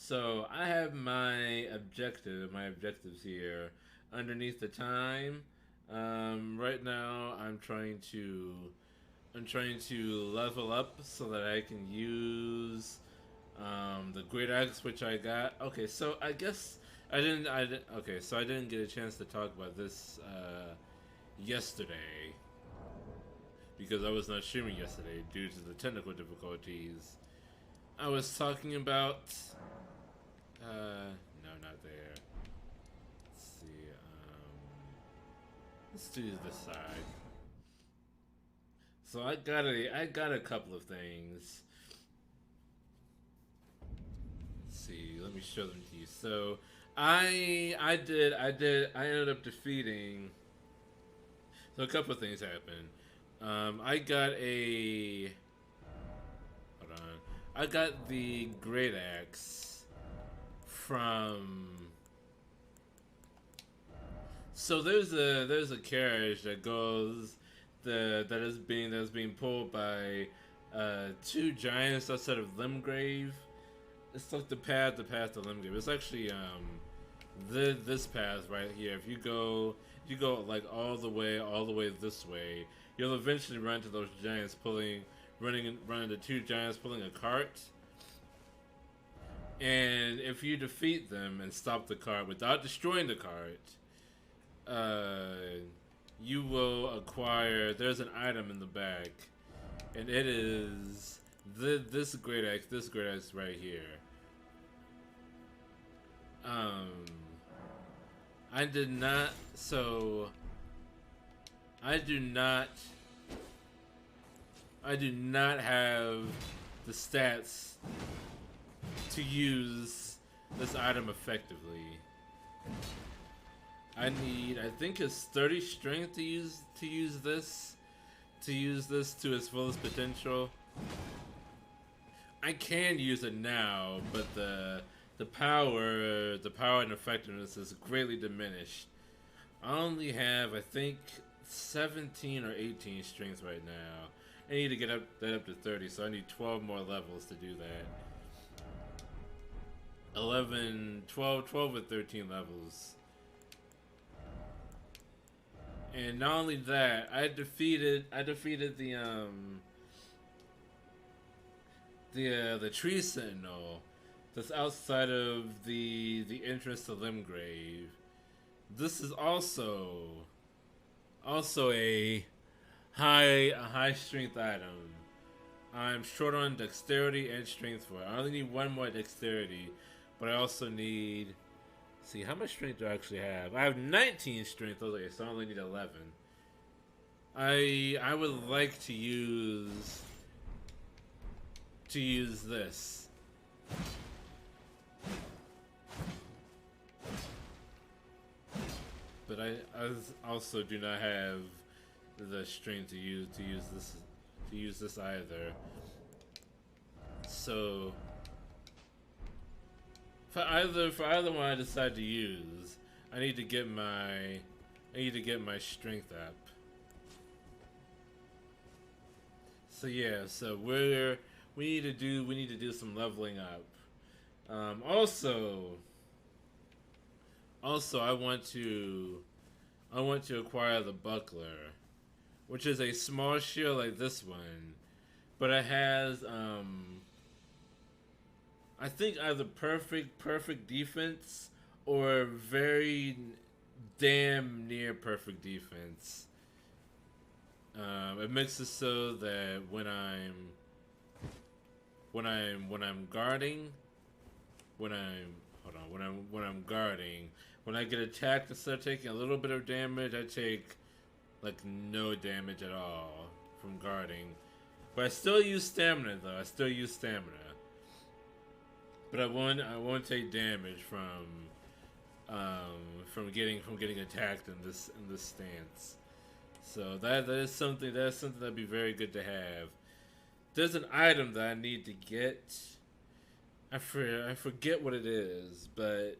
So I have my objectives here underneath the time. Right now, I'm trying to level up so that I can use the great axe which I got. Okay, so I guess I didn't. Okay, so I didn't get a chance to talk about this yesterday because I was not streaming yesterday due to the technical difficulties. I was talking about. No, not there. Let's see. Let's do this side. So I got a couple of things. Let's see. Let me show them to you. So I ended up defeating. So a couple of things happened. I got a. Hold on. I got the great axe from. So there's a carriage that goes that is being pulled by two giants outside of Limgrave. It's like the path to Limgrave. It's actually this path right here. If you go like all the way this way, you'll eventually run into those giants running into two giants pulling a cart. And if you defeat them and stop the cart without destroying the cart, uh, you will acquire. There's an item in the back, and it is this great axe. This great axe right here. Um, I did not. So I do not. I do not have the stats to use this item effectively. I think it's 30 strength to use this to its fullest potential. I can use it now, but the power and effectiveness is greatly diminished. I only have, I think, 17 or 18 strength right now. I need to get that up to 30, so I need 12 more levels to do that. 12 or 13 levels. And not only that, I defeated the tree sentinel that's outside of the entrance to Limgrave. This is also a high strength item. I'm short on dexterity and strength for it. I only need one more dexterity, but I also need. See, how much strength do I actually have? I have 19 strength. Okay, so I only need 11. I would like to use this. But I also do not have the strength to use this either. So for either one I decide to use, I need to get my strength up. So yeah, so we need to do some leveling up. Also I want to acquire the buckler, which is a small shield like this one, but it has I think either perfect defense or very damn near perfect defense. It makes it so that when I'm guarding, when I'm guarding, when I get attacked, instead of taking a little bit of damage, I take like no damage at all from guarding. But I still use stamina though. I still use stamina. But I won't take damage from getting attacked in this stance. So that is something that'd be very good to have. There's an item that I need to get. I forget what it is, but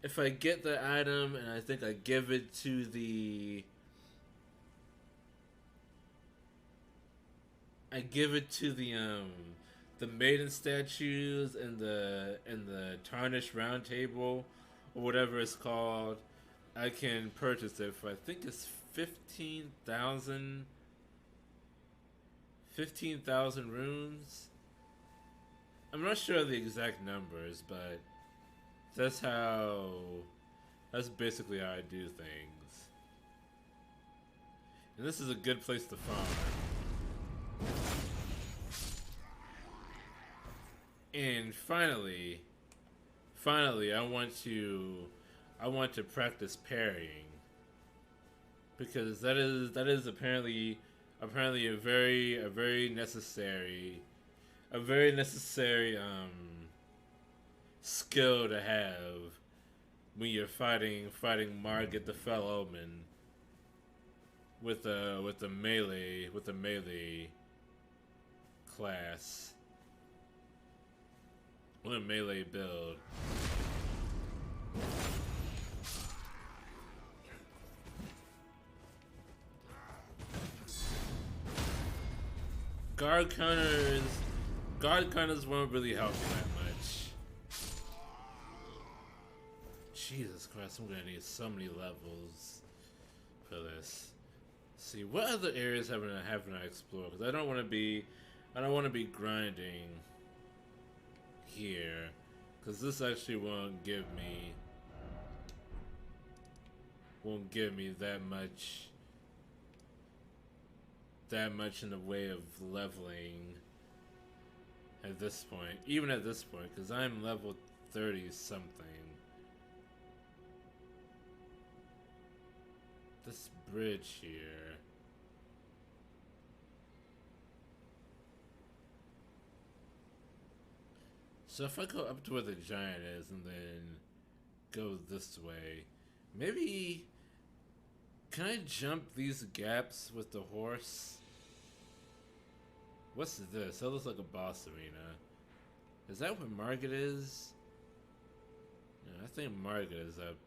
if I get the item and I think I give it to the maiden statues in the tarnished round table or whatever it's called, I can purchase it for I think it's 15,000 runes. I'm not sure of the exact numbers, but that's basically how I do things. And this is a good place to farm. And finally, I want to practice parrying, because that is apparently a very necessary skill to have when you're fighting Margit the Fell Omen with a melee class. With a melee build. Guard counters won't really help me that much. Jesus Christ, I'm gonna need so many levels for this. See, what other areas haven't I explored? Because I don't want to be grinding here, because this actually won't give me that much in the way of leveling at this point, even at this point, because I'm level 30 something. This bridge here. So if I go up to where the giant is and then go this way, maybe can I jump these gaps with the horse? What's this? That looks like a boss arena. Is that where Margit is? Yeah, I think Margit is up.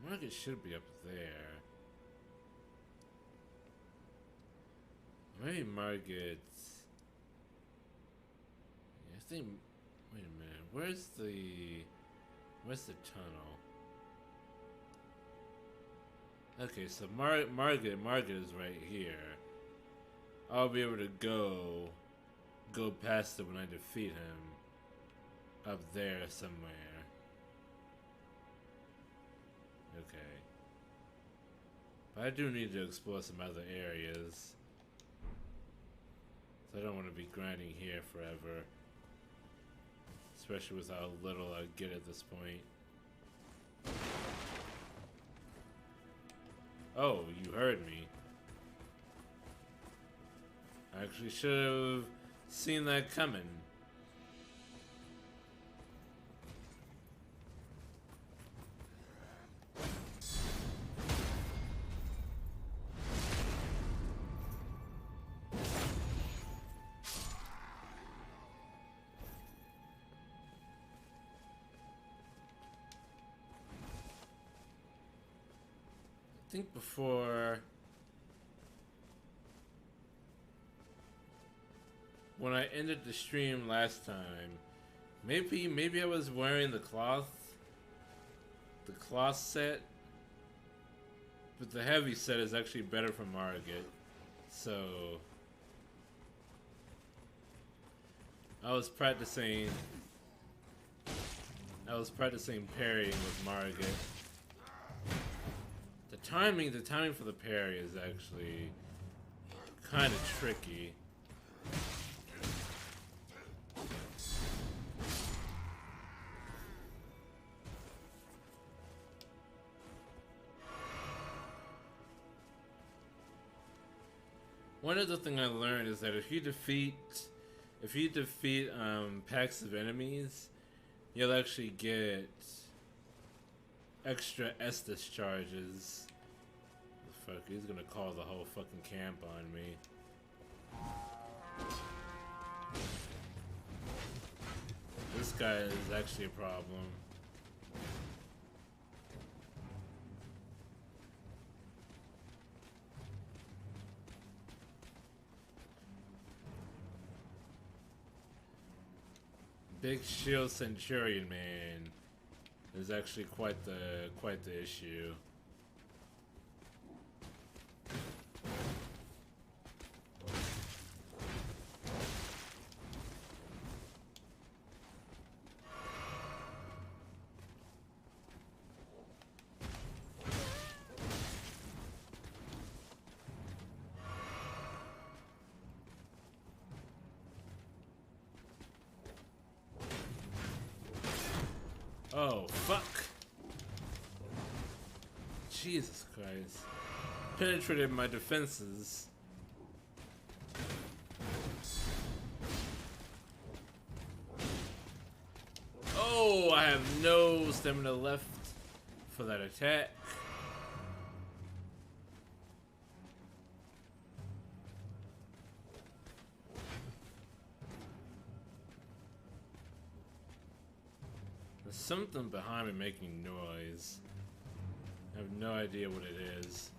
Margit should be up there. Maybe Margit's... I think... Wait a minute. Where's the tunnel? Okay, so Margit is right here. I'll be able to go past it when I defeat him. Up there somewhere. Okay. But I do need to explore some other areas. So I don't want to be grinding here forever. Especially with how little I get at this point. Oh, you heard me. I actually should have seen that coming. I think before, when I ended the stream last time, maybe I was wearing the cloth set, but the heavy set is actually better for Margit, so I was practicing parrying with Margit. The timing for the parry is actually kind of tricky. One other thing I learned is that if you defeat packs of enemies, you'll actually get extra Estus charges. Fuck, he's gonna call the whole fucking camp on me. This guy is actually a problem. Big Shield Centurion man is actually quite the issue. Oh, fuck. Jesus Christ. Penetrated my defenses. Oh, I have no stamina left for that attack. There's something behind me making noise. I have no idea what it is.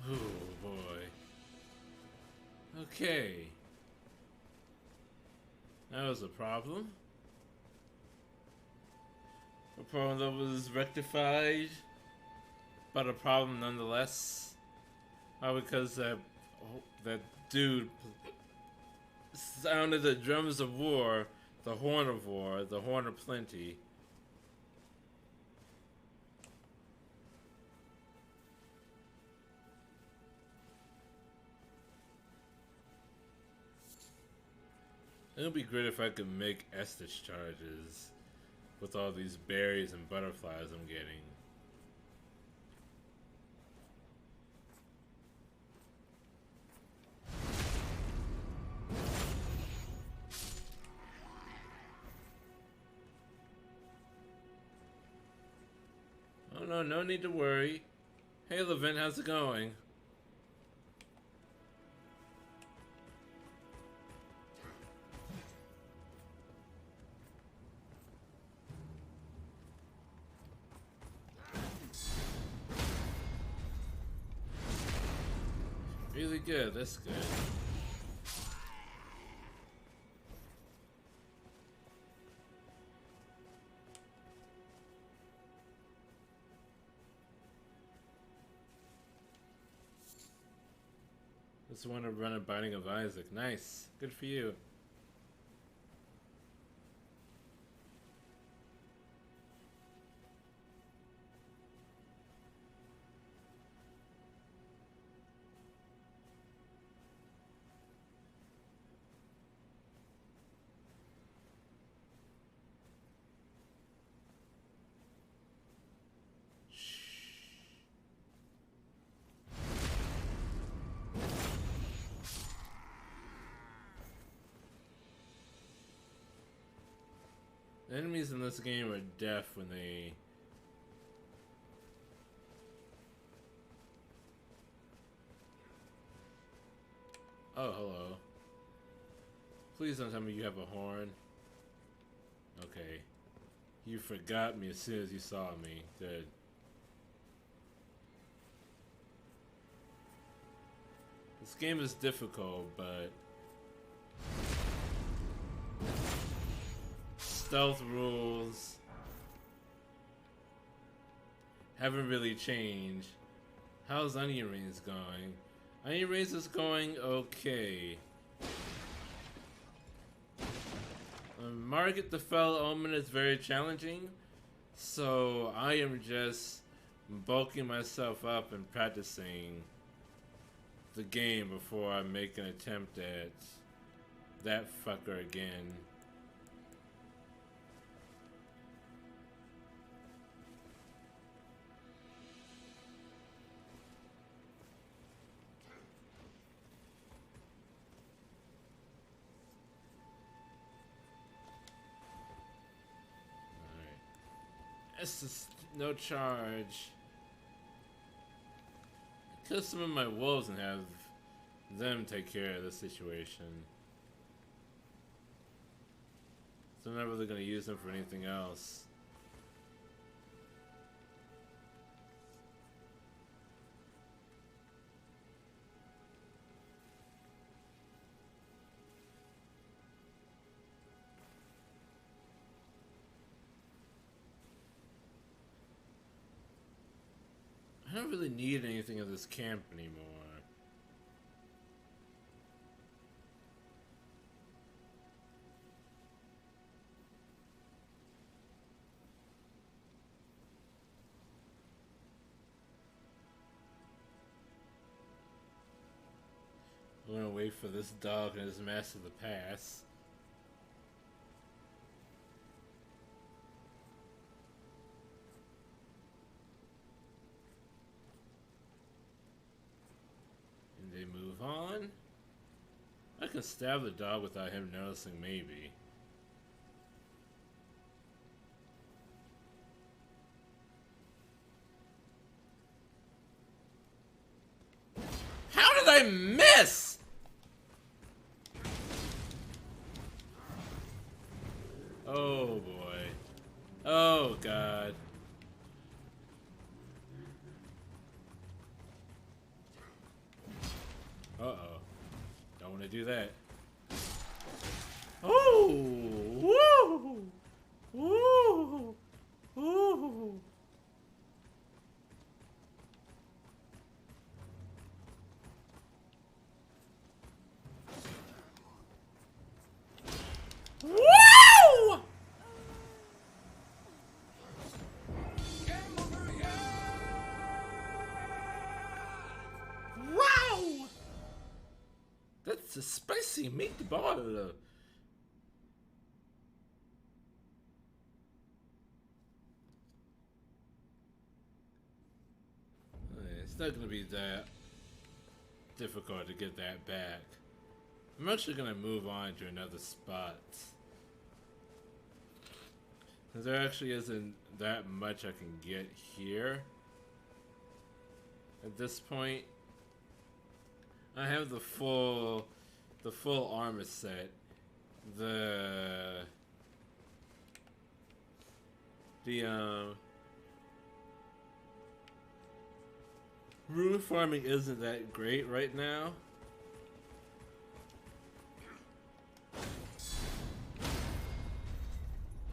Oh boy. Okay. That was a problem. A problem that was rectified, but a problem nonetheless. Because that dude sounded the drums of war, the horn of war, the horn of plenty. It would be great if I could make Estus charges with all these berries and butterflies I'm getting. Oh no, no need to worry. Hey Levent, how's it going? Really good, that's good. Just want to run a Binding of Isaac. Nice. Good for you. The enemies in this game are deaf when they... Oh, hello. Please don't tell me you have a horn. Okay. You forgot me as soon as you saw me. Good. This game is difficult, but... stealth rules haven't really changed. How's Onion Rings going? Onion Rings is going okay. Market the Fell Omen is very challenging, so I am just bulking myself up and practicing the game before I make an attempt at that fucker again. It's just no charge. Kill some of my wolves and have them take care of the situation. So I'm not really gonna use them for anything else. I don't really need anything of this camp anymore. I'm gonna wait for this dog and his master to pass. And they move on. I can stab the dog without him noticing, maybe. How did I miss? Oh boy. Oh god. Uh-oh. Don't want to do that. Oh! Woo! Woo! Woo! Woo! Wow! That's a spicy meatball. It's not gonna be that difficult to get that back. I'm actually gonna move on to another spot. There actually isn't that much I can get here. At this point, I have the full armor set. The rune farming isn't that great right now.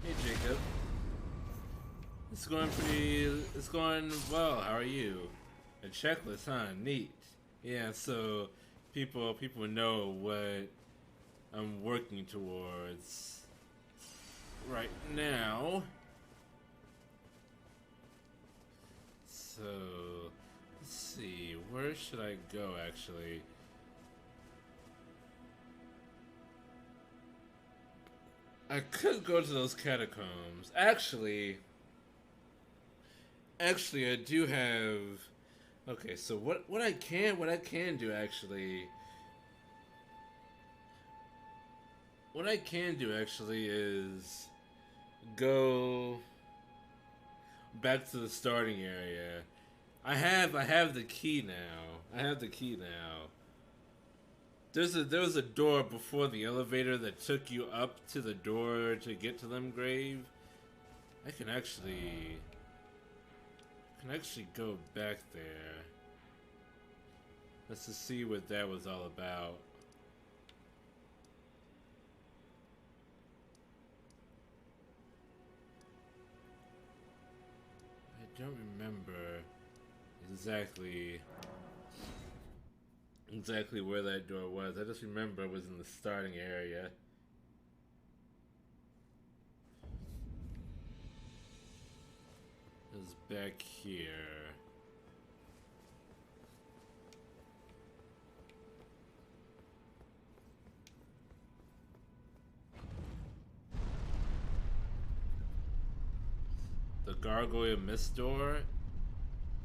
Hey Jacob. It's going well. How are you? A checklist, huh? Neat. Yeah, so people know what I'm working towards right now. So let's see, where should I go actually? I could go to those catacombs. Actually, I do have. Okay, so what I can do actually. What I can do actually is go back to the starting area. I have the key now. I have the key now. There was a door before the elevator that took you up to the door to get to Limgrave. I can actually go back there. Let's just see what that was all about. I don't remember exactly where that door was. I just remember it was in the starting area. It was back here. The Gargoyle Mist Door?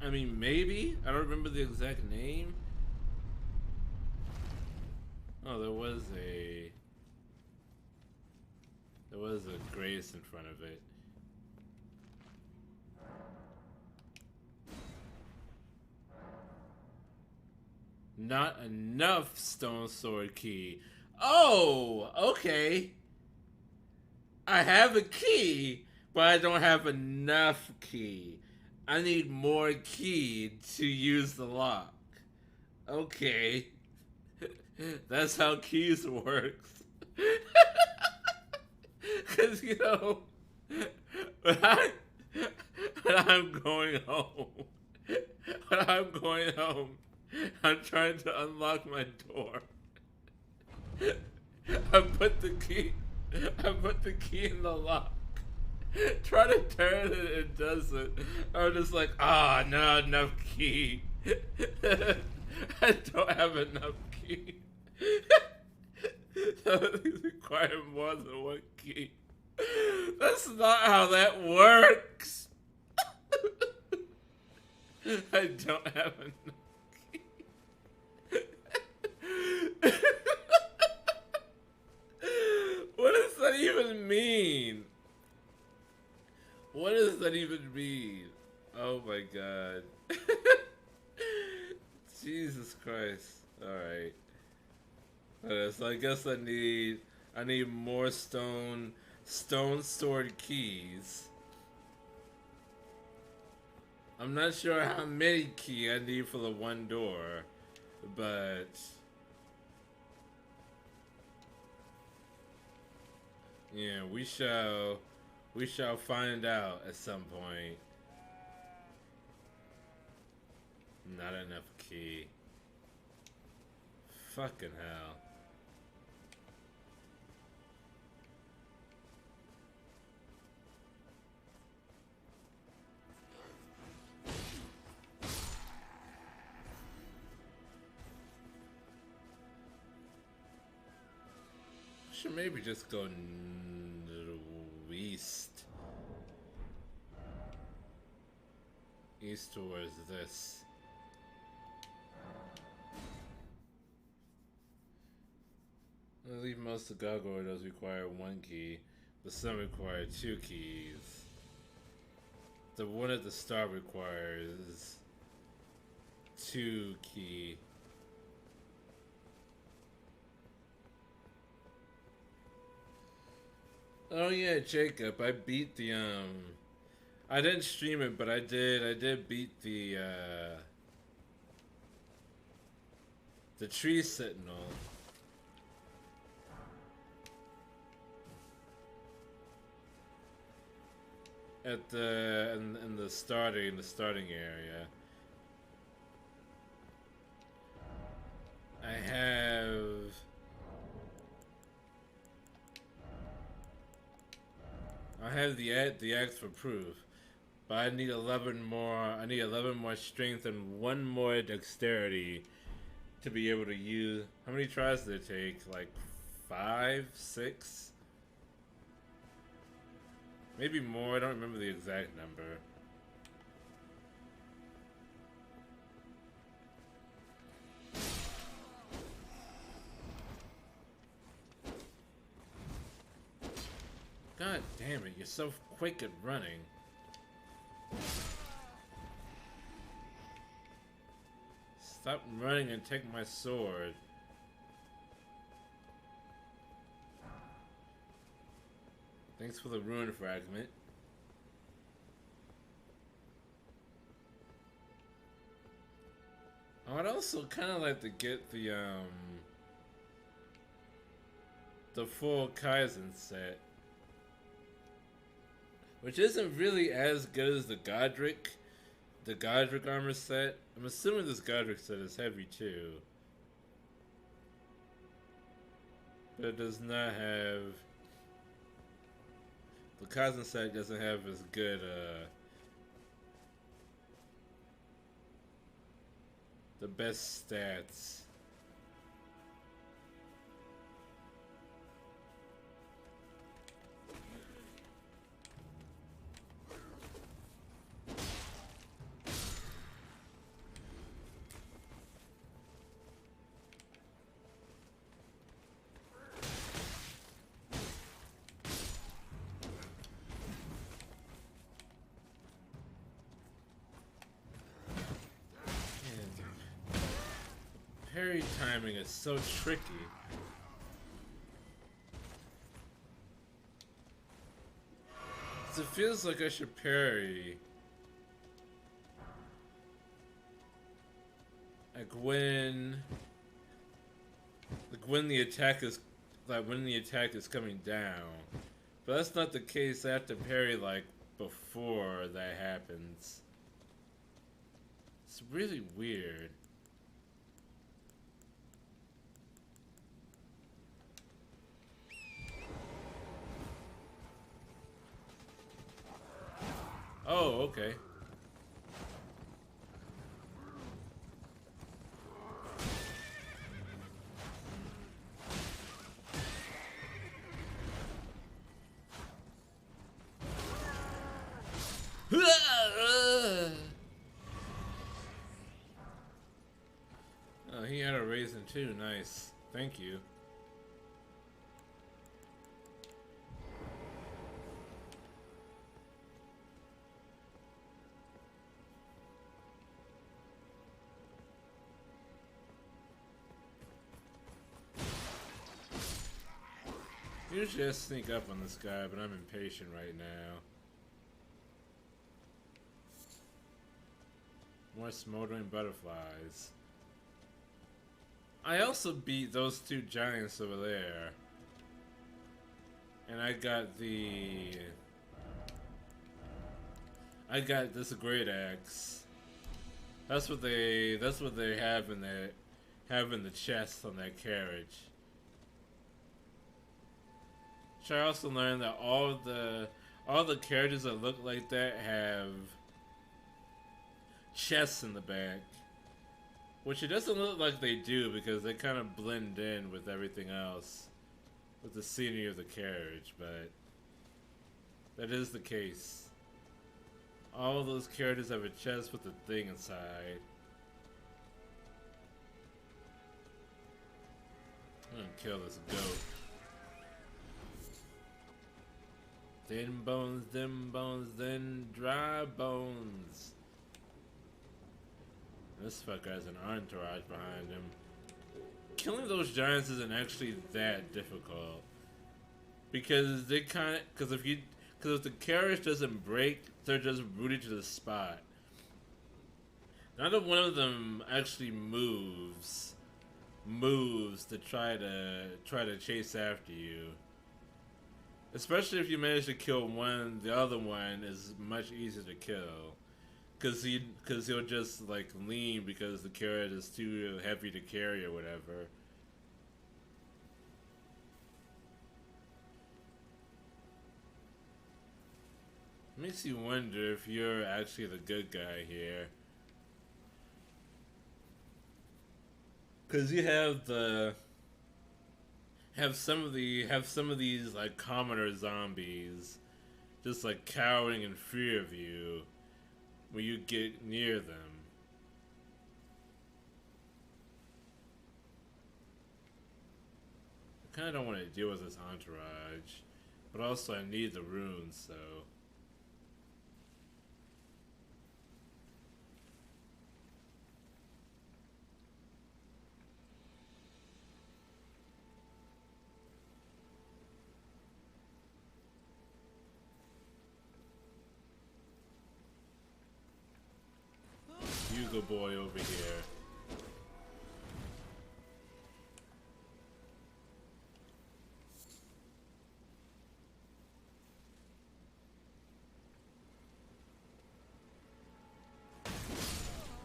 I mean, maybe? I don't remember the exact name. Oh, there was a grace in front of it. Not enough stone sword key. Oh, okay. I have a key, but I don't have enough key. I need more key to use the lock. Okay. That's how keys works. Cause you know when I'm going home when I'm going home I'm trying to unlock my door. I put the key in the lock. Try to turn it, it doesn't. I'm just like, not enough key. I don't have enough key. So these require more than one key. That's not how that works. I don't have enough key. What does that even mean? What does that even mean? Oh my god. Jesus Christ. Alright. So I guess I need more stone stored keys. I'm not sure how many keys I need for the one door, but yeah, we shall find out at some point. Not enough key. Fucking hell. Should maybe just go east. East towards this. I believe most of Gargoyle does require one key, but some require 2 keys. The one at the start requires 2 key. Oh yeah, Jacob, I beat the I didn't stream it, but I did beat the tree sentinel. At the in the starting area. I have the axe for proof, but I need 11 more. I need 11 more strength and 1 more dexterity to be able to use. How many tries did it take? Like 5, 6, maybe more. I don't remember the exact number. God damn it, you're so quick at running. Stop running and take my sword. Thanks for the ruin fragment. I would also kind of like to get the full Kaizen set. Which isn't really as good as the Godric armor set. I'm assuming this Godric set is heavy too. But it does not have... The Kaizen set doesn't have as good, the best stats. Parry timing is so tricky. It feels like I should parry. Like when the attack is coming down. But that's not the case. I have to parry like before that happens. It's really weird. Oh, okay. Oh, he had a raisin too. Nice. Thank you. Usually I sneak up on this guy, but I'm impatient right now. More smoldering butterflies. I also beat those two giants over there. And I got this great axe. That's what they have in the chest on that carriage. I also learned that all the carriages that look like that have chests in the back, which it doesn't look like they do because they kind of blend in with everything else, with the scenery of the carriage. But that is the case. All of those carriages have a chest with a thing inside. I'm gonna kill this goat. Thin bones, then dry bones. This fucker has an entourage behind him. Killing those giants isn't actually that difficult. Because if the carriage doesn't break, they're just rooted to the spot. Neither one of them actually moves to try to chase after you. Especially if you manage to kill one, the other one is much easier to kill. Cause he'll just like lean because the carrot is too heavy to carry or whatever. Makes you wonder if you're actually the good guy here. Cause you have some of these like commoner zombies just like cowering in fear of you when you get near them. I kinda don't want to deal with this entourage, but also I need the runes, so Hugo boy over here.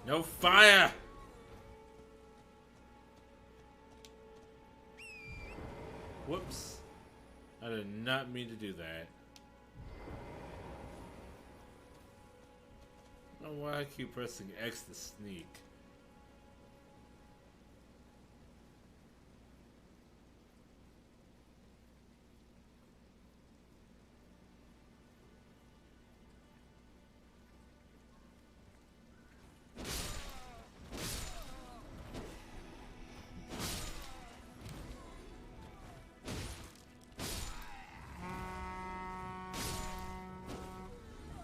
No fire! Whoops. I did not mean to do that. I don't know why I keep pressing X to sneak.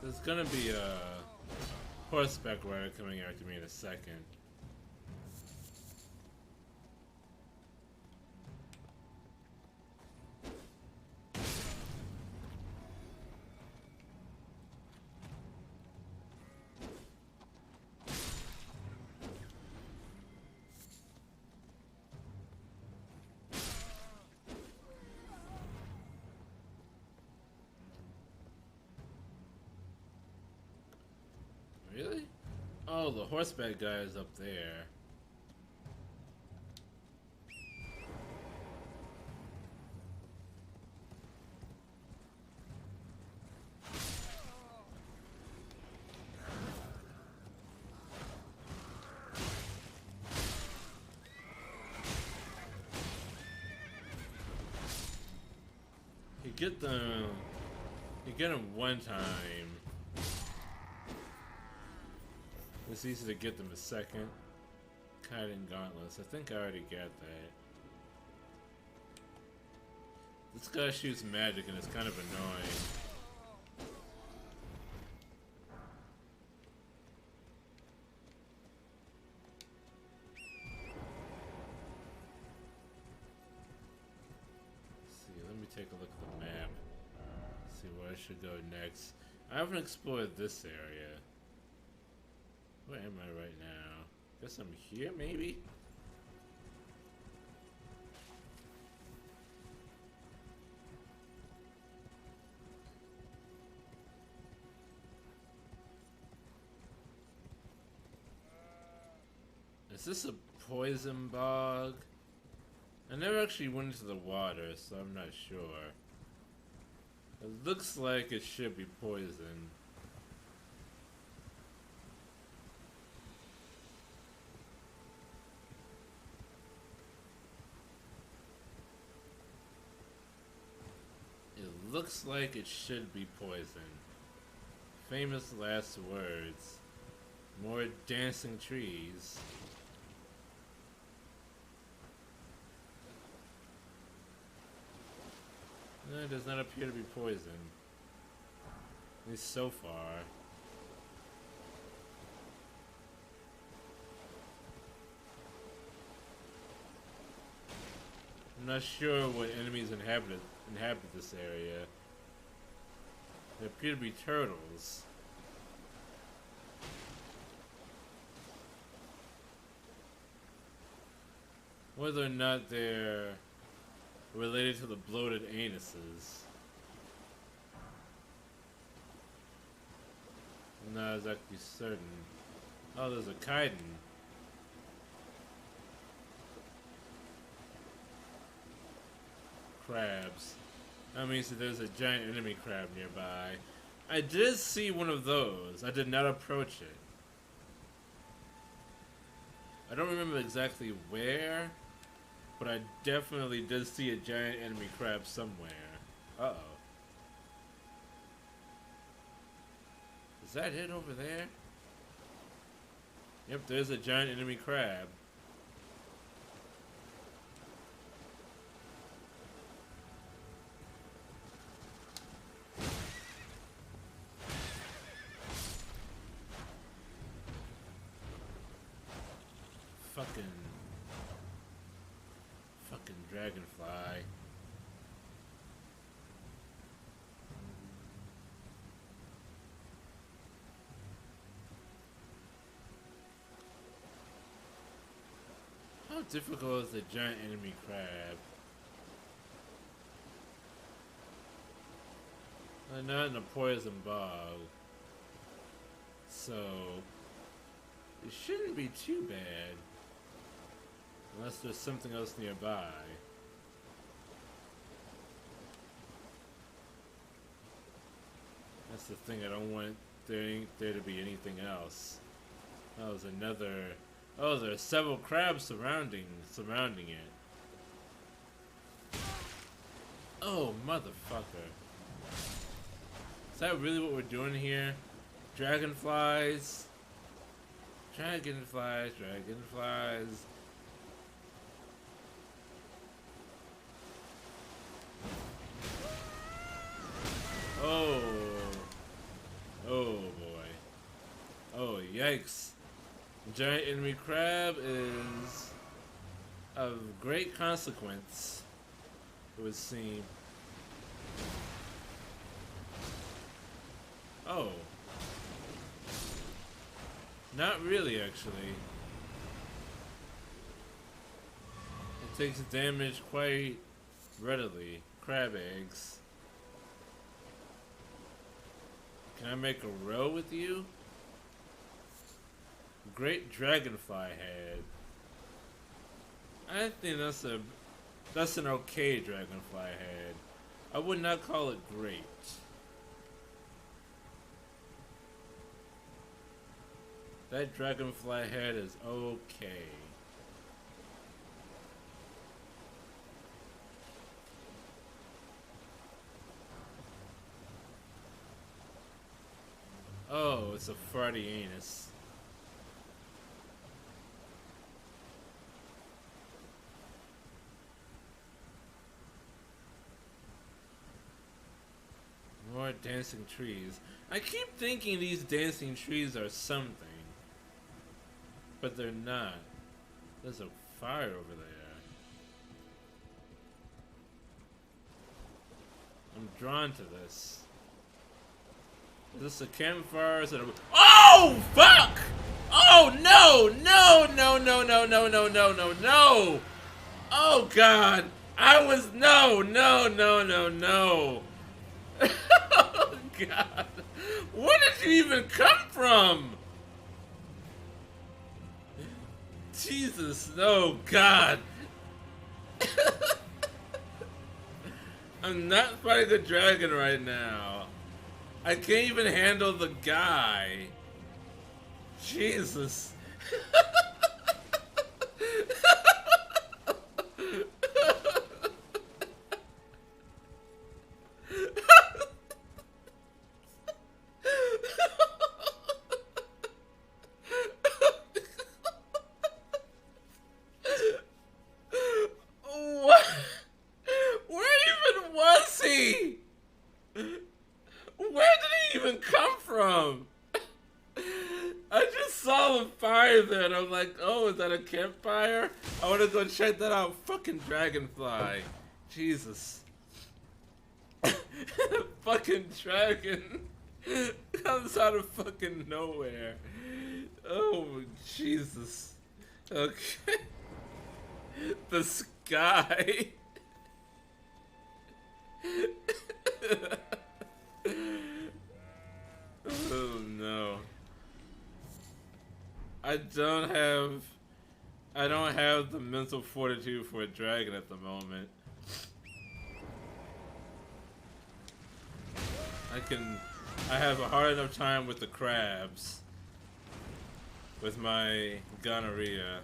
There's gonna be a horseback rider coming after me in a second. Oh, the horseback guy is up there. You get them. You get them one time. It's easy to get them a second. Kiting gauntlets. I think I already got that. This guy shoots magic and it's kind of annoying. Let's see, let me take a look at the map. See where I should go next. I haven't explored this area. Where am I right now? Guess I'm here, maybe? Is this a poison bog? I never actually went into the water, so I'm not sure. It looks like it should be poison. Looks like it should be poison. Famous last words. More dancing trees. No, it does not appear to be poison. At least so far. I'm not sure what enemies inhabit this area. There appear to be turtles. Whether or not they're related to the bloated anuses. I'm not exactly certain. Oh, there's a chitin. Crabs. That means that there's a giant enemy crab nearby. I did see one of those. I did not approach it. I don't remember exactly where, but I definitely did see a giant enemy crab somewhere. Uh-oh. Is that it over there? Yep, there's a giant enemy crab. Fucking dragonfly. How difficult is the giant enemy crab? I'm not in a poison bog, so it shouldn't be too bad. Unless there's something else nearby. That's the thing, I don't want there to be anything else. Oh, there's another... Oh, there are several crabs surrounding it. Oh, motherfucker. Is that really what we're doing here? Dragonflies? Dragonflies. Oh. Oh boy. Oh, yikes. The giant enemy crab is of great consequence, it would seem. Oh. Not really, actually. It takes damage quite readily. Crab eggs. Can I make a row with you? great dragonfly head. I think that's an okay dragonfly head. I would not call it great. That dragonfly head is okay. Oh, it's a farty anus. More dancing trees. I keep thinking these dancing trees are something. But they're not. There's a fire over there. I'm drawn to this. Is this a campfire? Is it a... Oh, fuck! Oh, no! No, no, no, no, no, no, no, no, no! Oh, God! I was... No, no, no, no, no! Oh, God! Where did you even come from? Jesus, no, God! I'm not fighting a dragon right now. I can't even handle the guy. Jesus. What? Where even was he? Where did he even come from? I just saw the fire there and I'm like, oh, is that a campfire? I want to go check that out. Fucking dragonfly. Jesus. Fucking dragon comes out of fucking nowhere. Oh, Jesus. Okay. The sky. Oh no. I don't have the mental fortitude for a dragon at the moment. I have a hard enough time with the crabs. With my gonorrhea.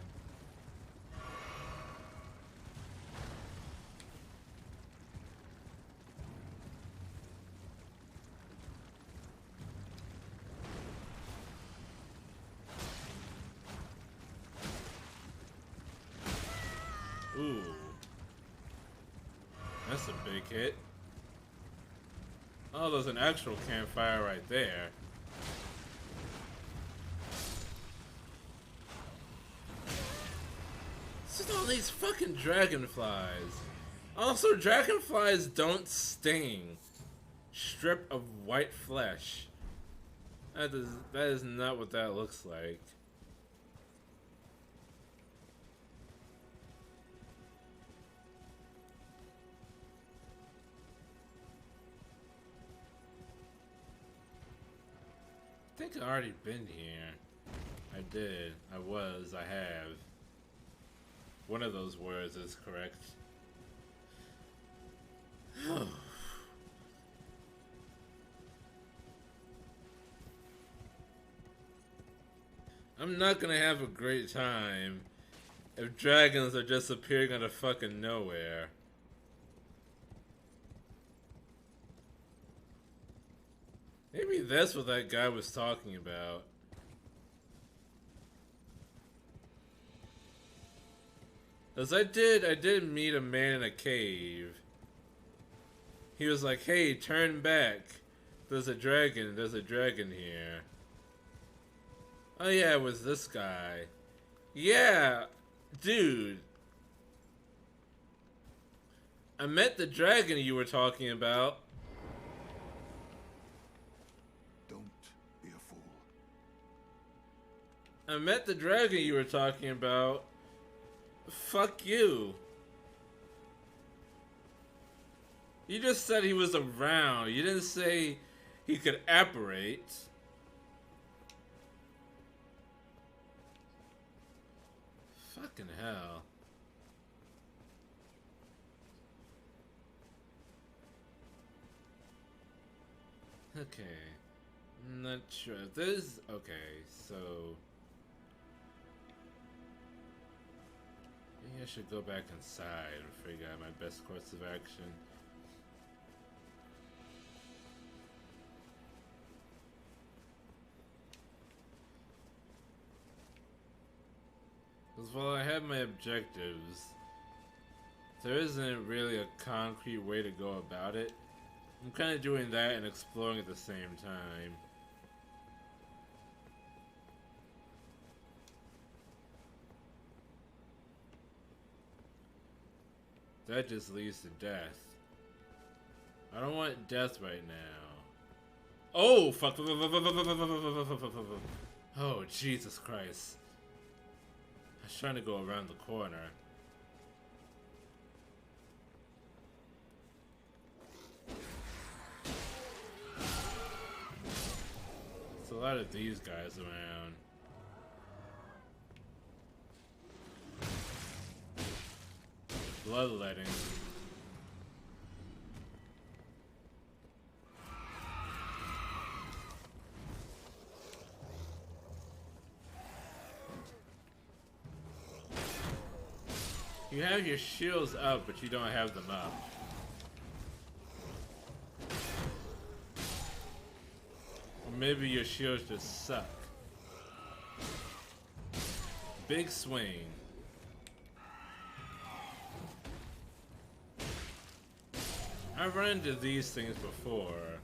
Ooh. That's a big hit. Oh, there's an actual campfire right there. It's just all these fucking dragonflies. Also, dragonflies don't sting. Strip of white flesh. That is not what that looks like. I think I've already been here. I did. I have. One of those words is correct. I'm not gonna have a great time if dragons are just appearing out of fucking nowhere. Maybe that's what that guy was talking about. As I did meet a man in a cave. He was like, hey, turn back. There's a dragon here. Oh yeah, it was this guy. Yeah, dude. I met the dragon you were talking about. I met the dragon you were talking about. Fuck you. You just said he was around. You didn't say he could apparate. Fucking hell. Okay. Not sure. This. Okay, so. Maybe I should go back inside and figure out my best course of action. Because while I have my objectives, there isn't really a concrete way to go about it. I'm kind of doing that and exploring at the same time. That just leads to death. I don't want death right now. Oh, fuck. Oh, Jesus Christ. I was trying to go around the corner. There's a lot of these guys around. Bloodletting. You have your shields up, but you don't have them up. Or maybe your shields just suck. Big swing. I've run into these things before.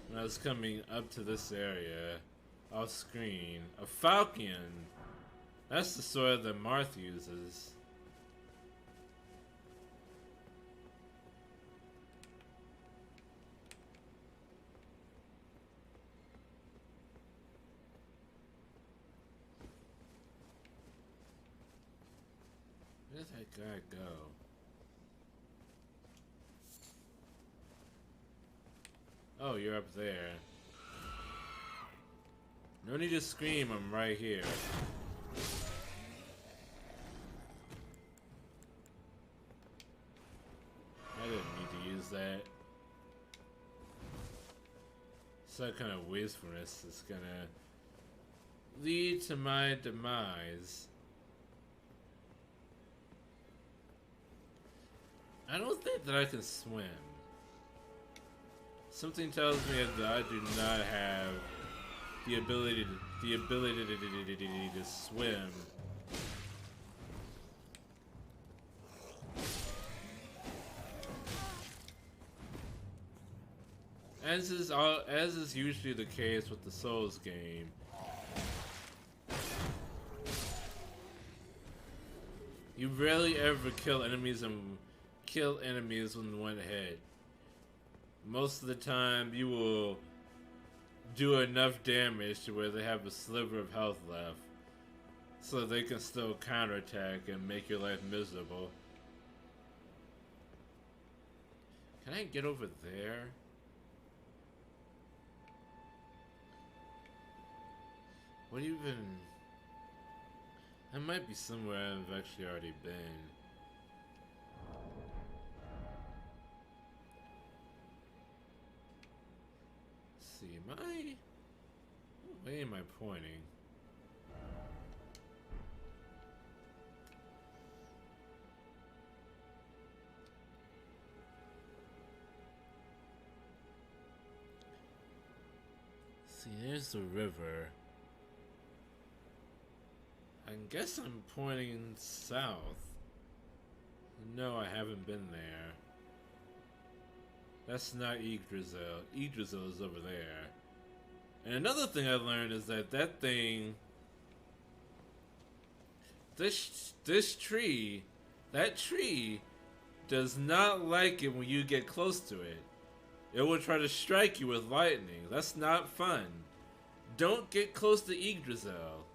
When I was coming up to this area, off screen. A falcon! That's the sword that Marth uses. Where did that guy go? Oh, you're up there. No need to scream, I'm right here. I didn't need to use that. So that kind of wastefulness is gonna lead to my demise. I don't think that I can swim. Something tells me that I do not have the ability to swim. As is usually the case with the Souls game. You rarely ever kill enemies in one hit. Most of the time, you will do enough damage to where they have a sliver of health left, so they can still counterattack and make your life miserable. Can I get over there? What even? That might be somewhere I've actually already been. Let's see, what way am I pointing? See, there's the river. I guess I'm pointing south. No, I haven't been there. That's not Yggdrasil. Yggdrasil is over there. And another thing I learned is that thing... This tree... That tree does not like it when you get close to it. It will try to strike you with lightning. That's not fun. Don't get close to Yggdrasil.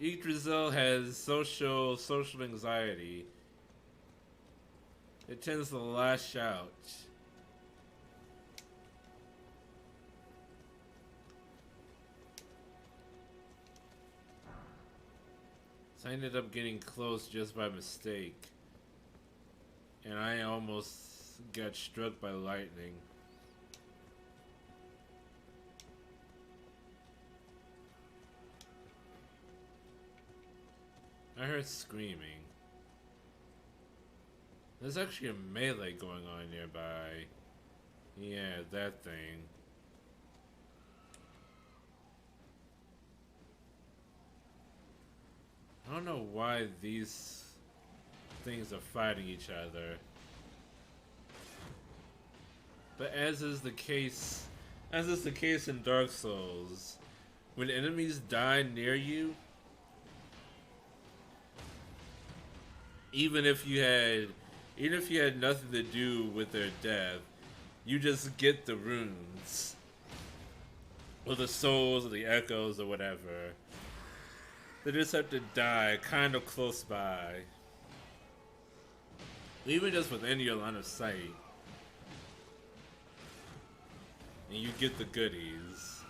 Yggdrasil has social anxiety. It tends to lash out. So I ended up getting close just by mistake. And I almost got struck by lightning. I heard screaming. There's actually a melee going on nearby. Yeah, that thing. I don't know why these things are fighting each other. But as is the case in Dark Souls, when enemies die near you, even if you had nothing to do with their death, you just get the runes. Or the souls or the echoes or whatever. They just have to die kind of close by. Even just within your line of sight. And you get the goodies.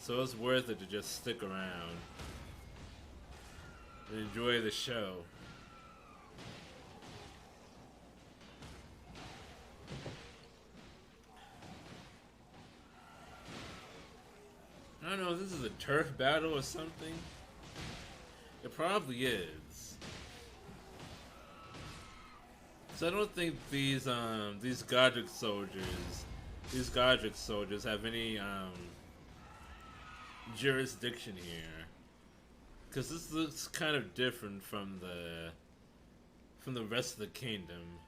So it's worth it to just stick around. And enjoy the show. I don't know if this is a turf battle or something. It probably is. So I don't think these Godric soldiers have any jurisdiction here. Cause this looks kind of different from the rest of the kingdom.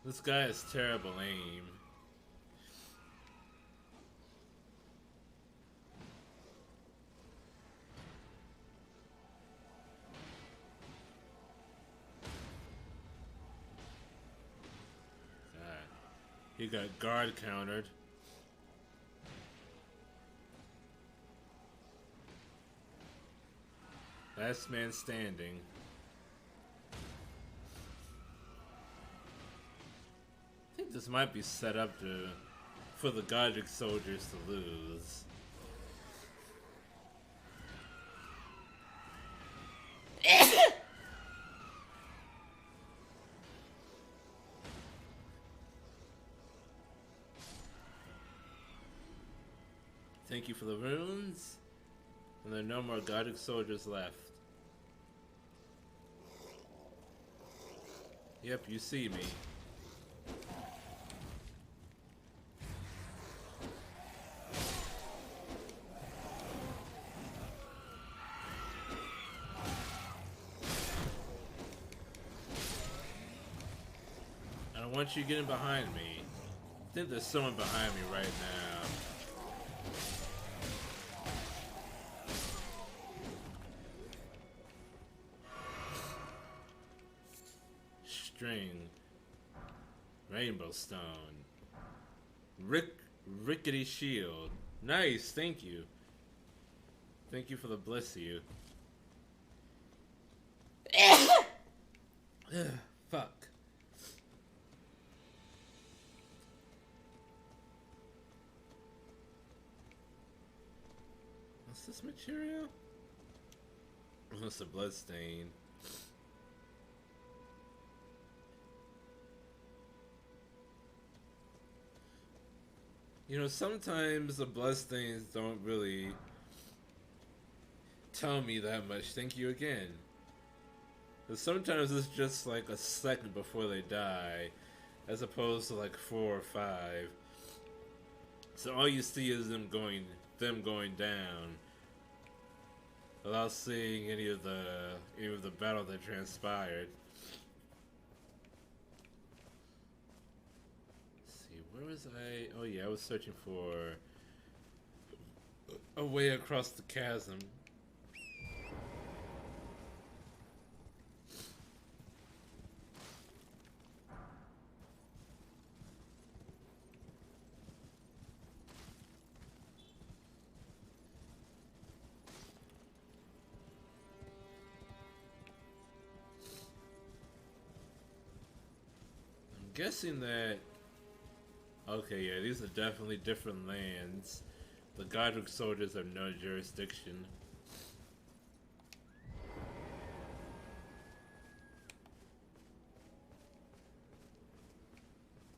This guy has terrible aim. God. He got guard countered. Last man standing. I think this might be set up for the Godric soldiers to lose. Thank you for the runes. And there are no more Godric soldiers left. Yep, you see me. I don't want you getting behind me. I think there's someone behind me right now. String. Rainbow stone. Rickety shield. Nice, thank you. Thank you for the bless you. Fuck. What's this material? Oh, it's a blood stain. You know, sometimes the bloodstains don't really tell me that much. Thank you again. But sometimes it's just like a second before they die, as opposed to like 4 or 5. So all you see is them going down, without seeing any of the battle that transpired. Where was I? Oh yeah, I was searching for a way across the chasm. guessing that... Okay, yeah, these are definitely different lands. The Godric soldiers have no jurisdiction.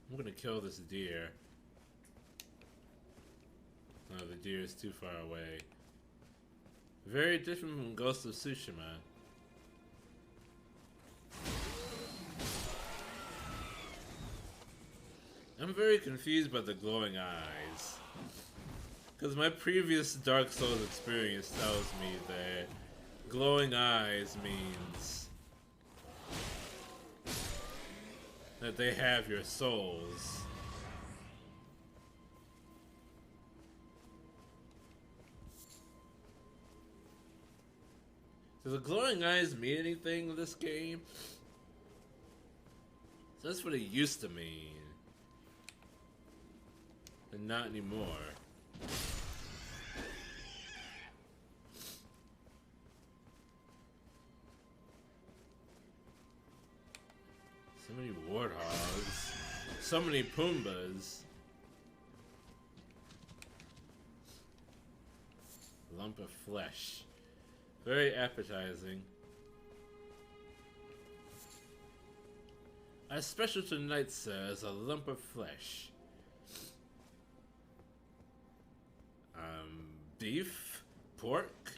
I'm gonna kill this deer. Oh, the deer is too far away. Very different from Ghost of Tsushima. I'm very confused by the glowing eyes. Because my previous Dark Souls experience tells me that glowing eyes means that they have your souls. Does the glowing eyes mean anything in this game? So that's what it used to mean. And not anymore. So many warthogs. So many Pumbas. Lump of flesh. Very appetizing. Our special tonight, sir, is a lump of flesh. Beef? Pork?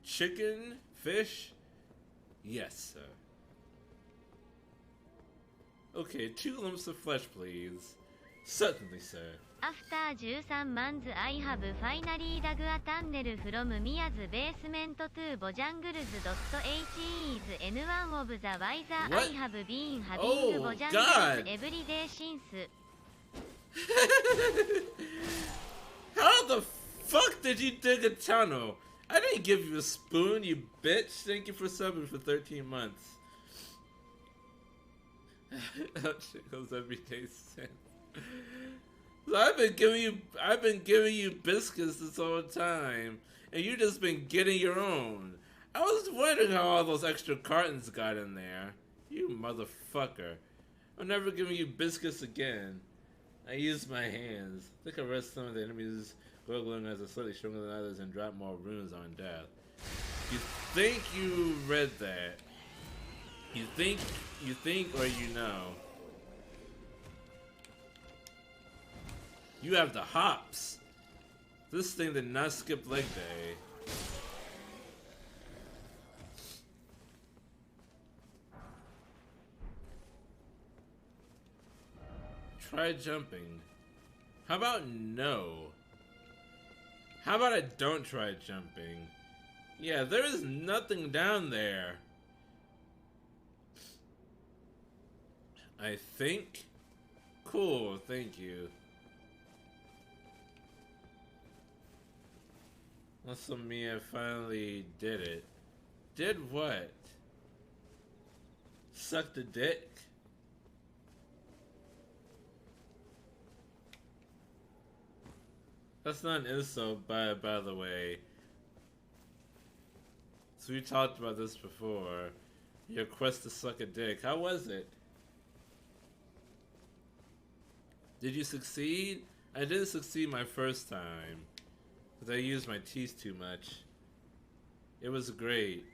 Chicken? Fish? Yes, sir. Okay, 2 lumps of flesh, please. Certainly, sir. After 13 months I have finally dug a tunnel from Mia's basement to Bojangles.he is N1 of the wiser What? I have been having Oh, Bojangles God. every day since. How the fuck did you dig a tunnel? I didn't give you a spoon, you bitch. Thank you for subbing for 13 months. That shit goes every day since. So I've been giving you biscuits this whole time, and you just been getting your own. I was wondering how all those extra cartons got in there. You motherfucker. I'm never giving you biscuits again. I used my hands. I think I read some of the enemies glowing as are slightly stronger than others and drop more runes on death. You think you read that? You think or you know? You have the hops. This thing did not skip leg day. Try jumping. How about no? How about I don't try jumping? Yeah, there is nothing down there. I think? Cool, thank you. Also, Mia finally did it. Did what? Suck the dick? That's not an insult, by the way. So we talked about this before. Your quest to suck a dick. How was it? Did you succeed? I didn't succeed my first time. Because I used my teeth too much. It was great.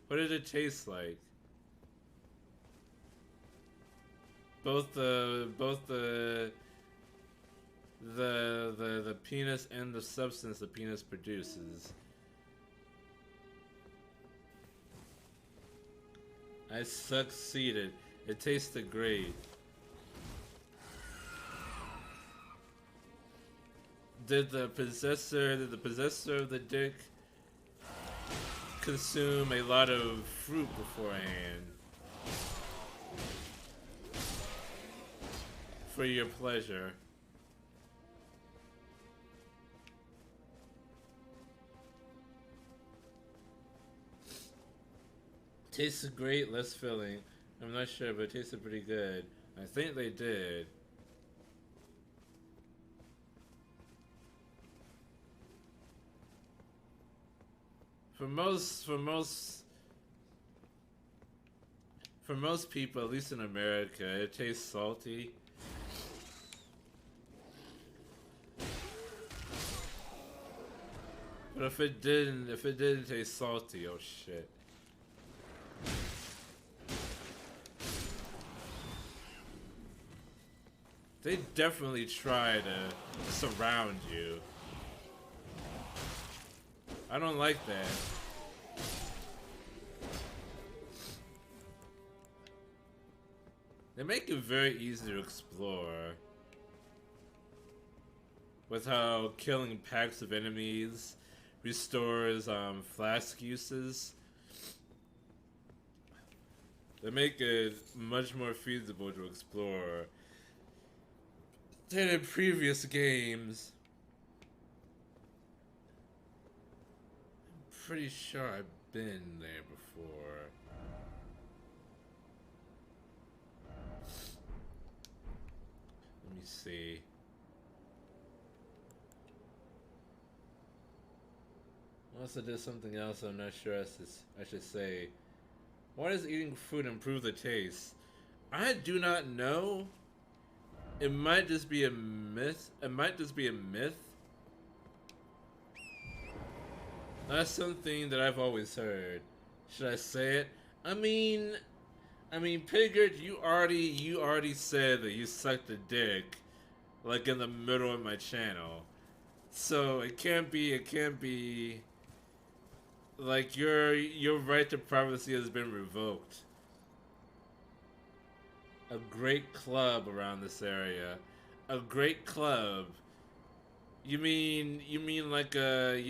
What did it taste like? Both the penis and the substance the penis produces. I succeeded. It tasted great. Did the possessor of the dick consume a lot of fruit beforehand? For your pleasure. Tasted great, less filling. I'm not sure, but it tasted pretty good. I think they did. For most for most people, at least in America, it tastes salty. But if it didn't taste salty, oh shit. They definitely try to surround you. I don't like that. They make it very easy to explore. With how killing packs of enemies restores flask uses. They make it much more feasible to explore than in previous games. I'm pretty sure I've been there before. Let me see. Unless I did something else, I'm not sure I should say. Why does eating food improve the taste? I do not know. It might just be a myth. That's something that I've always heard. Should I say it? I mean, Pigard, you already said that you sucked a dick, like in the middle of my channel. So it can't be. Like your right to privacy has been revoked. A great club around this area. A great club. You mean like a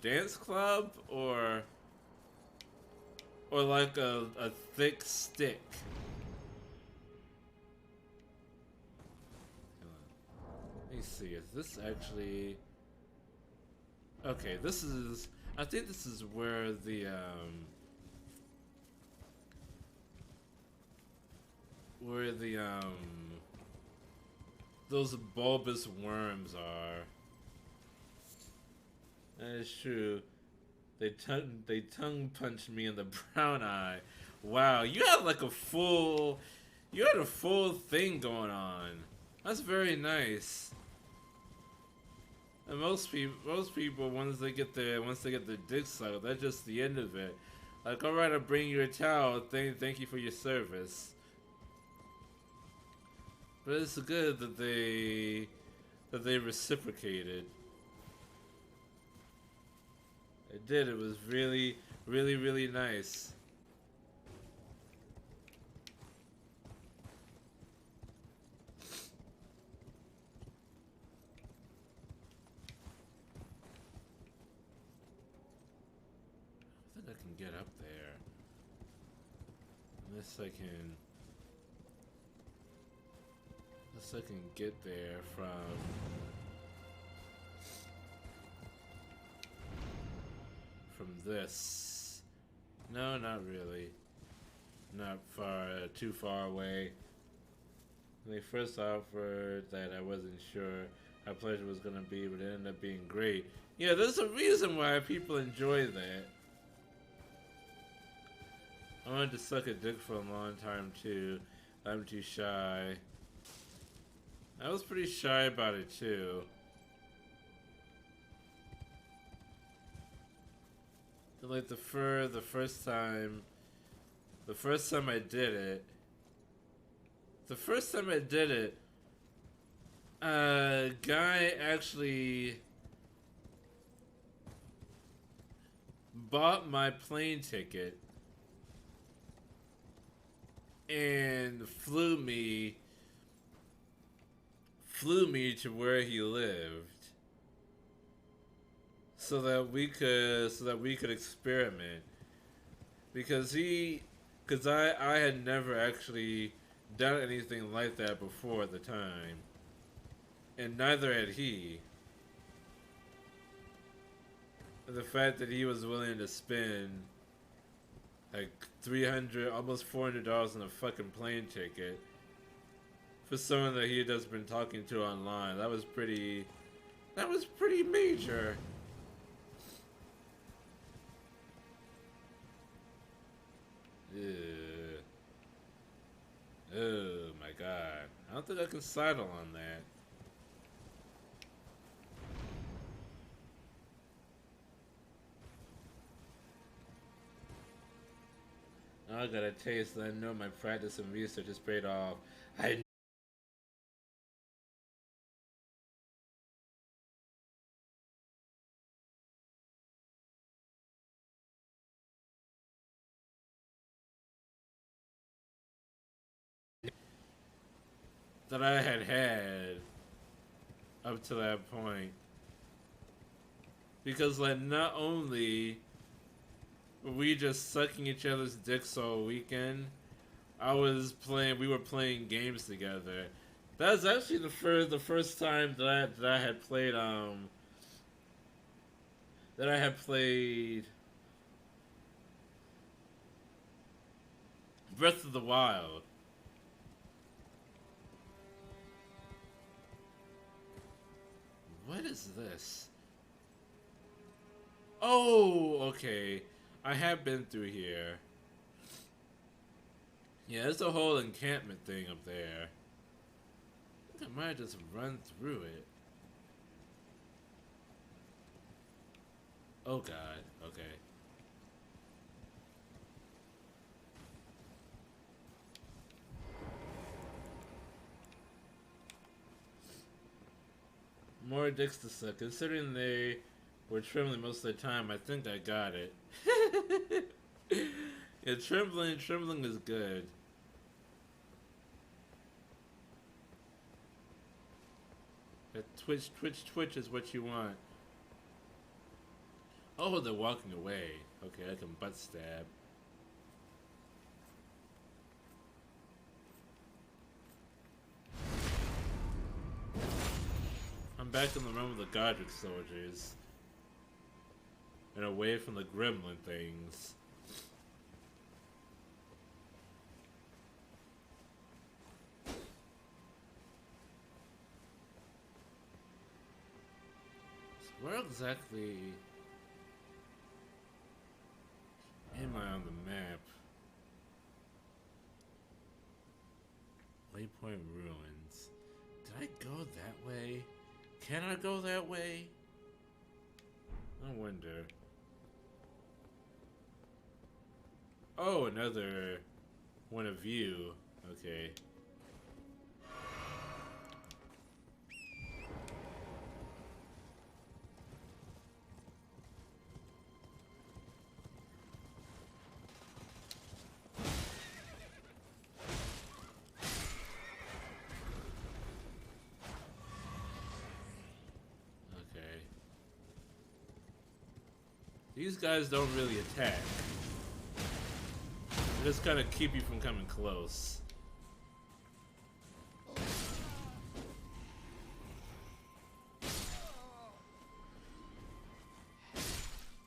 dance club or like a thick stick? Let me see, is this actually okay, I think this is where those bulbous worms are. That is true. They tongue punched me in the brown eye. Wow, you had a full thing going on. That's very nice. And most people, once they get their dick sucked, that's just the end of it. Like, alright, I'll bring you a towel. Thank you for your service. But it's good that they reciprocated. It did. It was really, really, really nice. I can get up there. Unless I can get there from this. No, not really. Not too far away. When they first offered that, I wasn't sure how pleasure was gonna be, but it ended up being great. Yeah, there's a reason why people enjoy that. I wanted to suck a dick for a long time too. I'm too shy. I was pretty shy about it too. Like the first time I did it, a guy actually bought my plane ticket and flew me to where he lived so that we could experiment, because I had never actually done anything like that before at the time, and neither had he. And the fact that he was willing to spend like $300, almost $400 on a fucking plane ticket for someone that he had just been talking to online, that was pretty major. Ugh. don't think I can sidle on that. Now I got a taste that I know my practice and research has paid off. I that I had up to that point. Because like not only were we just sucking each other's dicks all weekend, we were playing games together. That was actually the first time that I had played that I had played Breath of the Wild. What is this? Oh, okay. I have been through here. Yeah, there's a whole encampment thing up there. I think I might just run through it. Oh god, okay. More dicks to suck. Considering they were trembling most of the time, I think I got it. Yeah, trembling is good. That twitch is what you want. Oh, they're walking away. Okay, I can butt stab. I'm back in the room with the Godric soldiers. And away from the gremlin things. So where exactly am I on the map? Waypoint Ruins. Did I go that way? Can I go that way? I wonder. Oh, another one of you. Okay. These guys don't really attack. They just kind of keep you from coming close.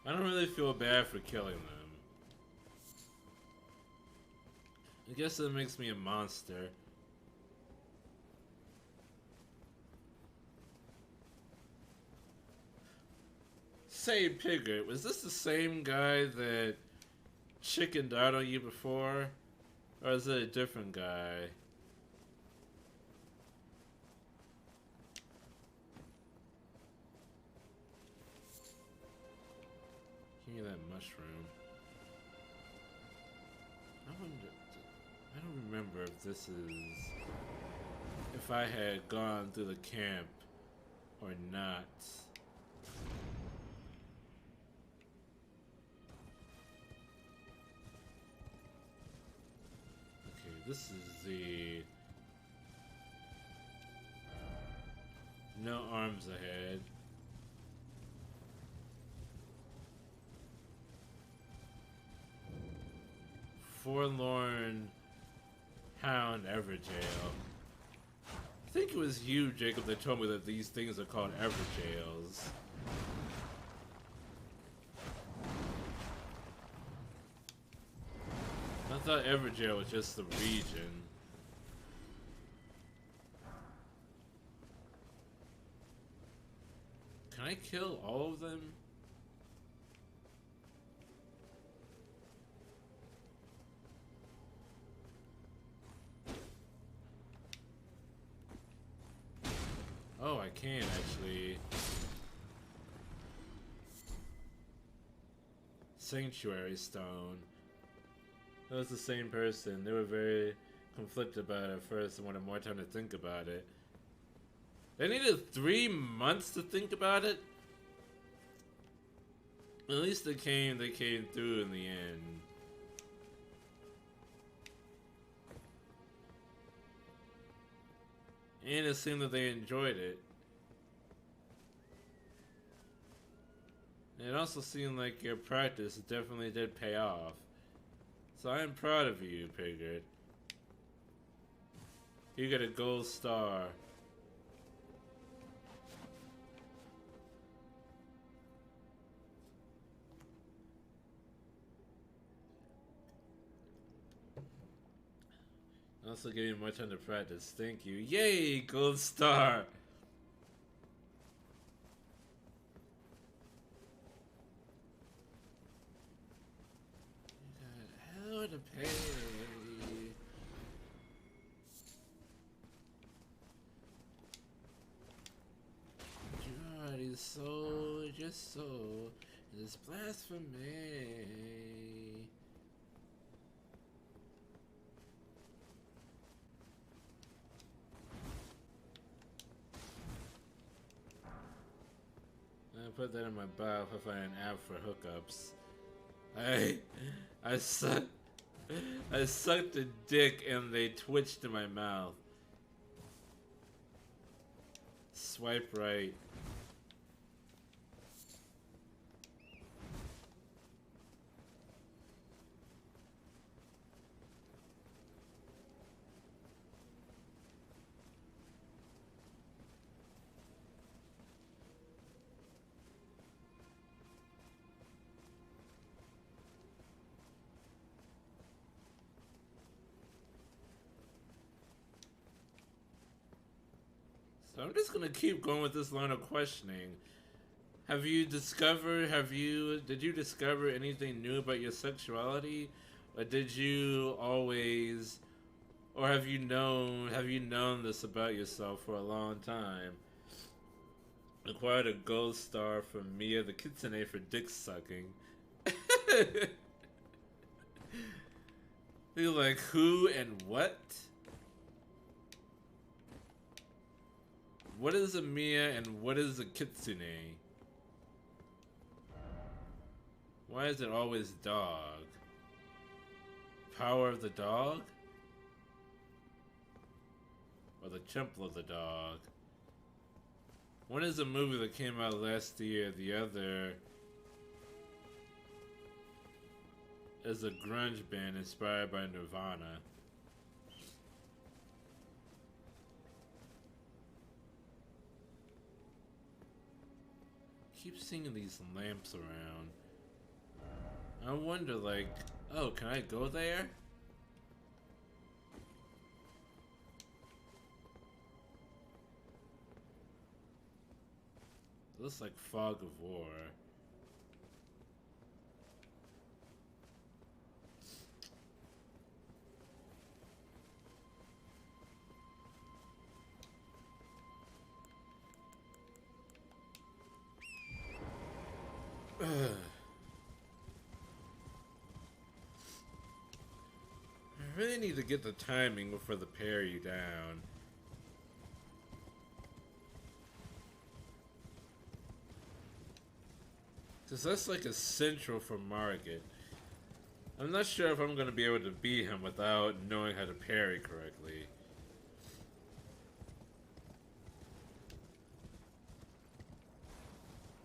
I don't really feel bad for killing them. I guess that makes me a monster. Say, Piglet, was this the same guy that chickened out on you before? Or is it a different guy? Give me that mushroom. I don't remember if this is... if I had gone through the camp or not. This is the no arms ahead. Forlorn Hound Everjail. I think it was you, Jacob, that told me that these things are called Everjails. I thought Everjail was just the region. Can I kill all of them? can actually. Sanctuary Stone. That was the same person. They were very conflicted about it at first and wanted more time to think about it. They needed 3 months to think about it? At least they came through in the end. And it seemed that they enjoyed it. And it also seemed like your practice definitely did pay off. So I am proud of you, Pigard. You get a gold star. Also gave you more time to practice. Thank you. Yay! Gold star! You got hell to pay. God, his soul, just soul, is blasphemy. I put that in my bio if I find an app for hookups. I sucked a dick and they twitched in my mouth. Swipe right. So I'm just gonna keep going with this line of questioning. Did you discover anything new about your sexuality? Or did you always, or have you known this about yourself for a long time? Acquired a gold star from Mia the Kitsune for dick sucking. You're like, who and what? What is a Mia and what is a Kitsune? Why is it always dog? Power of the dog? Or the temple of the dog? One is a movie that came out last year, the other is a grunge band inspired by Nirvana. Keep seeing these lamps around. I wonder, like, oh, can I go there? Looks like fog of war. I really need to get the timing before they parry you down. Cause that's like a central for Margit. I'm not sure if I'm gonna be able to beat him without knowing how to parry correctly.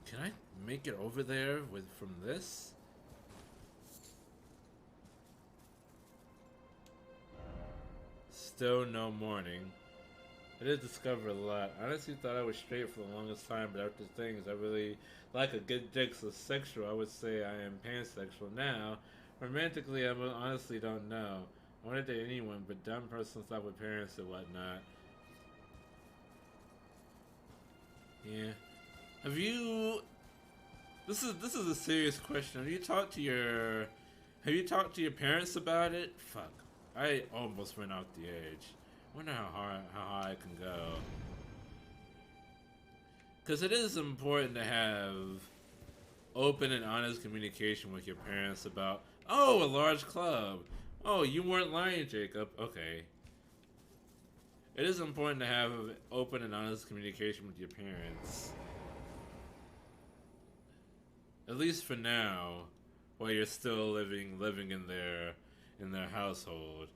Can I make it over there from this? Still no morning. I did discover a lot. I honestly thought I was straight for the longest time, but after things, I really like a good dick, so sexual, I would say I am pansexual. Now, romantically, I honestly don't know. I want to date anyone, but dumb person stuff with parents and whatnot. Yeah. Have you... This is a serious question. Have you talked to your parents about it? Fuck. I almost went off the edge. Wonder how high I can go. Because it is important to have open and honest communication with your parents about, oh, a large club. Oh, you weren't lying, Jacob. Okay. It is important to have open and honest communication with your parents. At least for now, while you're still living in their household.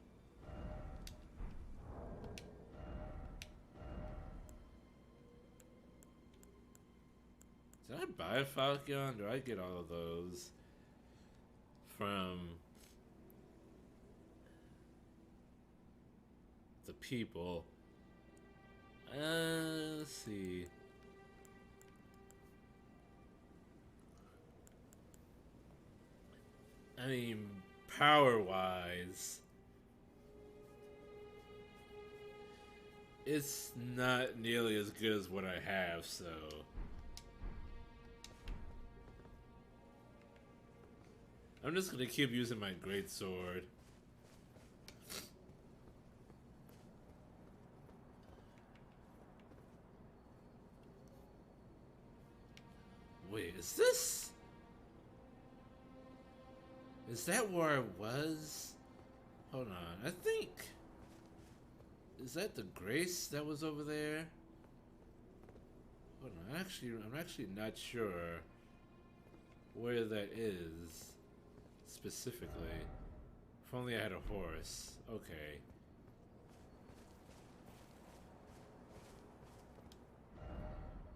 Did I buy a Falcon? Do I get all of those from the people? Let's see. I mean, power-wise, it's not nearly as good as what I have, so... I'm just gonna keep using my greatsword. Wait, is this? Is that where I was? Hold on, I think... Is that the Grace that was over there? Hold on, I'm actually not sure where that is specifically. If only I had a horse. Okay.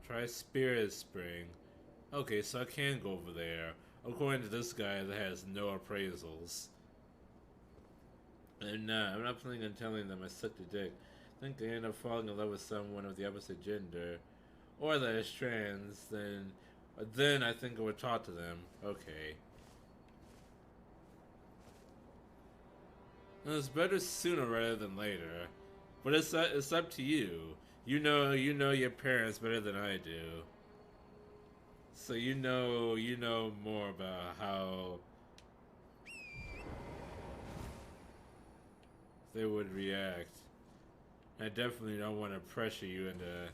Try Spirit Spring. Okay, so I can go over there. According to this guy that has no appraisals. And I'm not planning on telling them I sucked a dick. I think I end up falling in love with someone of the opposite gender. Or that is trans, then I think I would talk to them. Okay. And it's better sooner rather than later. But it's up to you. You know your parents better than I do. So you know more about how they would react. I definitely don't want to pressure you into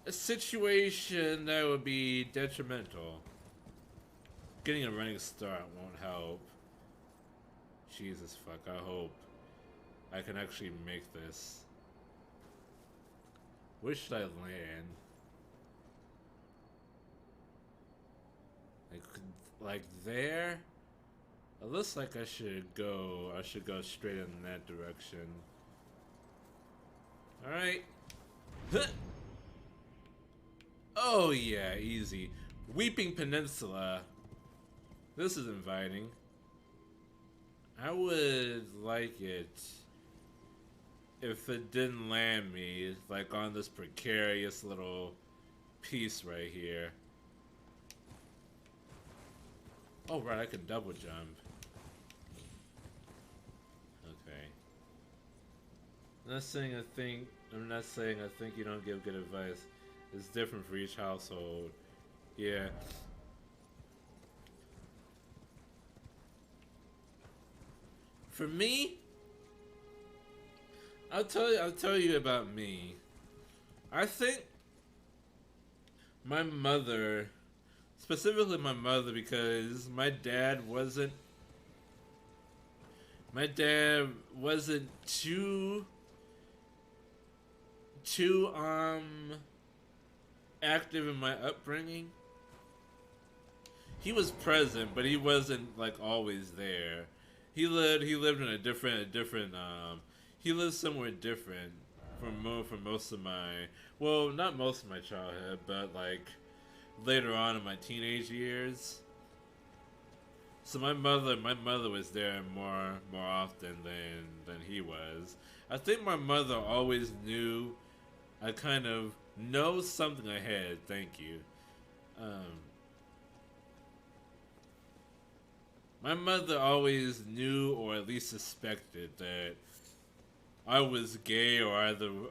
a situation that would be detrimental. Getting a running start won't help. Jesus fuck, I hope I can actually make this. Where should I land? Like there? It looks like I should go straight in that direction. Alright. Oh yeah, easy. Weeping Peninsula. This is inviting. I would like it if it didn't land me like on this precarious little piece right here. Oh right, I can double jump. Okay. I'm not saying I think you don't give good advice. It's different for each household. Yeah. For me, I'll tell you about me. I think my mother, specifically my mother, because my dad wasn't too active in my upbringing. He was present, but he wasn't like always there. He lived in a different he lived somewhere different for most of my, well, not most of my childhood, but like later on in my teenage years. So my mother was there more often than he was. I think my mother always knew I kind of know something ahead. Thank you. My mother always knew, or at least suspected, that I was gay or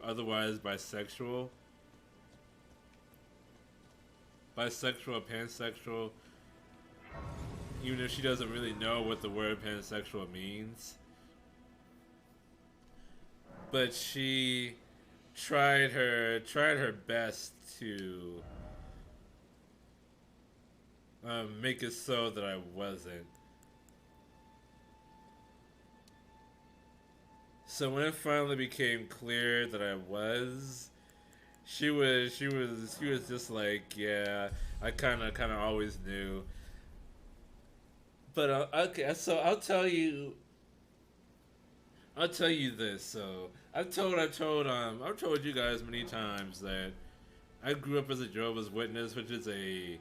otherwise bisexual. Bisexual or pansexual. Even if she doesn't really know what the word pansexual means. But she tried her best to make it so that I wasn't. So when it finally became clear that I was, she was just like, yeah, I kind of always knew. But okay, so I'll tell you this. So I've told you guys many times that I grew up as a Jehovah's Witness, which is a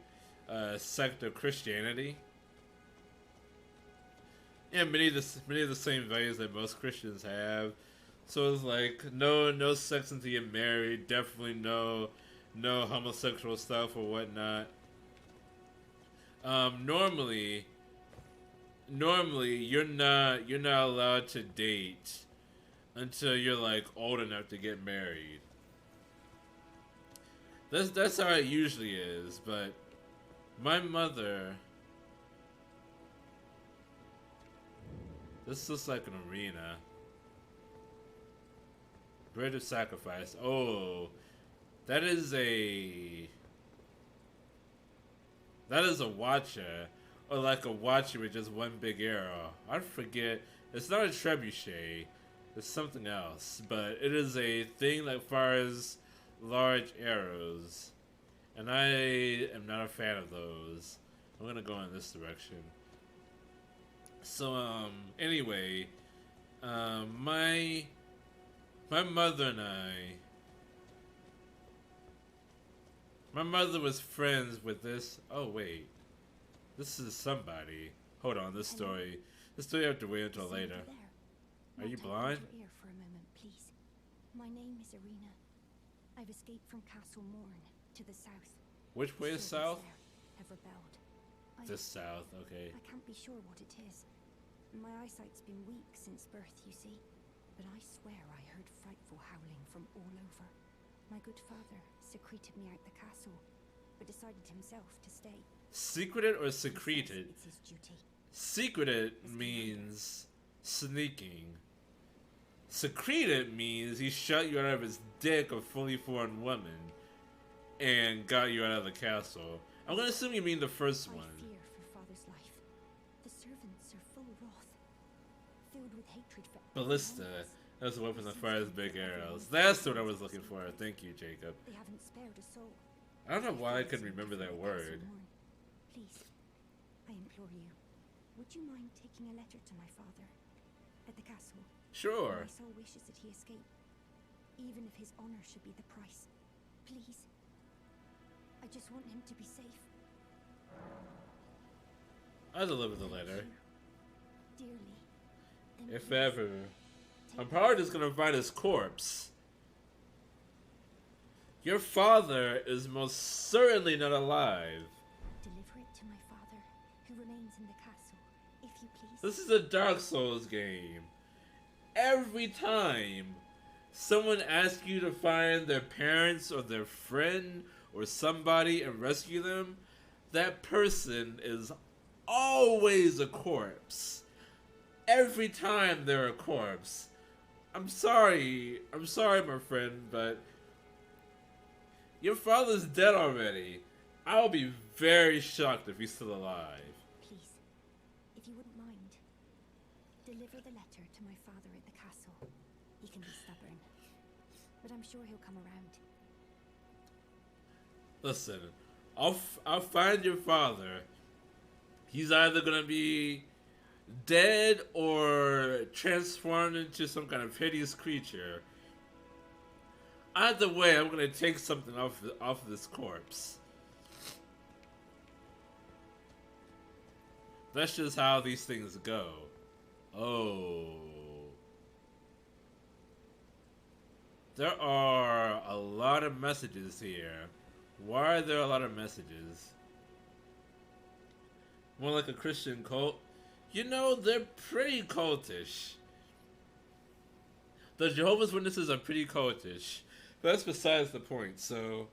sect of Christianity, and many of the same values that most Christians have. So it's like no sex until you're married, definitely no homosexual stuff or whatnot. Normally you're not allowed to date until you're like old enough to get married. That's how it usually is, but my mother, this looks like an arena. Bread of sacrifice. Oh, that is a watcher. Or like a watcher with just one big arrow. I forget. It's not a trebuchet. It's something else. But it is a thing that fires large arrows. And I am not a fan of those. I'm gonna go in this direction. So, anyway, my mother and my mother was friends with this. Oh wait, this is somebody. Hold on, this story I have to wait until later. Are you blind? Your ear for a moment, please. My name is Irina. I've escaped from Castle Morn to the south. Which way is south? Have rebelled. This south, okay. I can't be sure what it is. My eyesight's been weak since birth, you see. But I swear I heard frightful howling from all over. My good father secreted me out the castle, but decided himself to stay. Secreted or secreted? It's his duty. Secreted means sneaking. Secreted means he shot you out of his dick, a fully formed woman, and got you out of the castle. I'm gonna assume you mean the first one. I fear for father's life. The servants are full wrath, filled with hatred for Ballista. That's the weapon that fires big arrows. That's what I was looking for. Thank you, Jacob. They haven't spared a soul. I don't know why I couldn't remember that word. Please, I implore you, would you mind taking a letter to my father at the castle? Sure. My soul wishes that he escape, even if his honor should be the price. Please. I just want him to be safe. I'll deliver the letter. Dearly. Then If please, ever. I'm probably just gonna find his corpse. Your father is most certainly not alive. deliver it to my father, who remains in the castle, if you please. This is a Dark Souls game. Every time someone asks you to find their parents or their friend or somebody and rescue them, that person is always a corpse. Every time they're a corpse. I'm sorry, my friend, but your father's dead already. I'll be very shocked if he's still alive. Please, if you wouldn't mind, deliver the letter to my father at the castle. He can be stubborn, but I'm sure he'll come around. Listen, I'll find your father. He's either gonna be dead or transformed into some kind of hideous creature. Either way, I'm gonna take something off this corpse. That's just how these things go. Oh. There are a lot of messages here. Why are there a lot of messages? More like a Christian cult? You know, they're pretty cultish. The Jehovah's Witnesses are pretty cultish. But that's besides the point, so...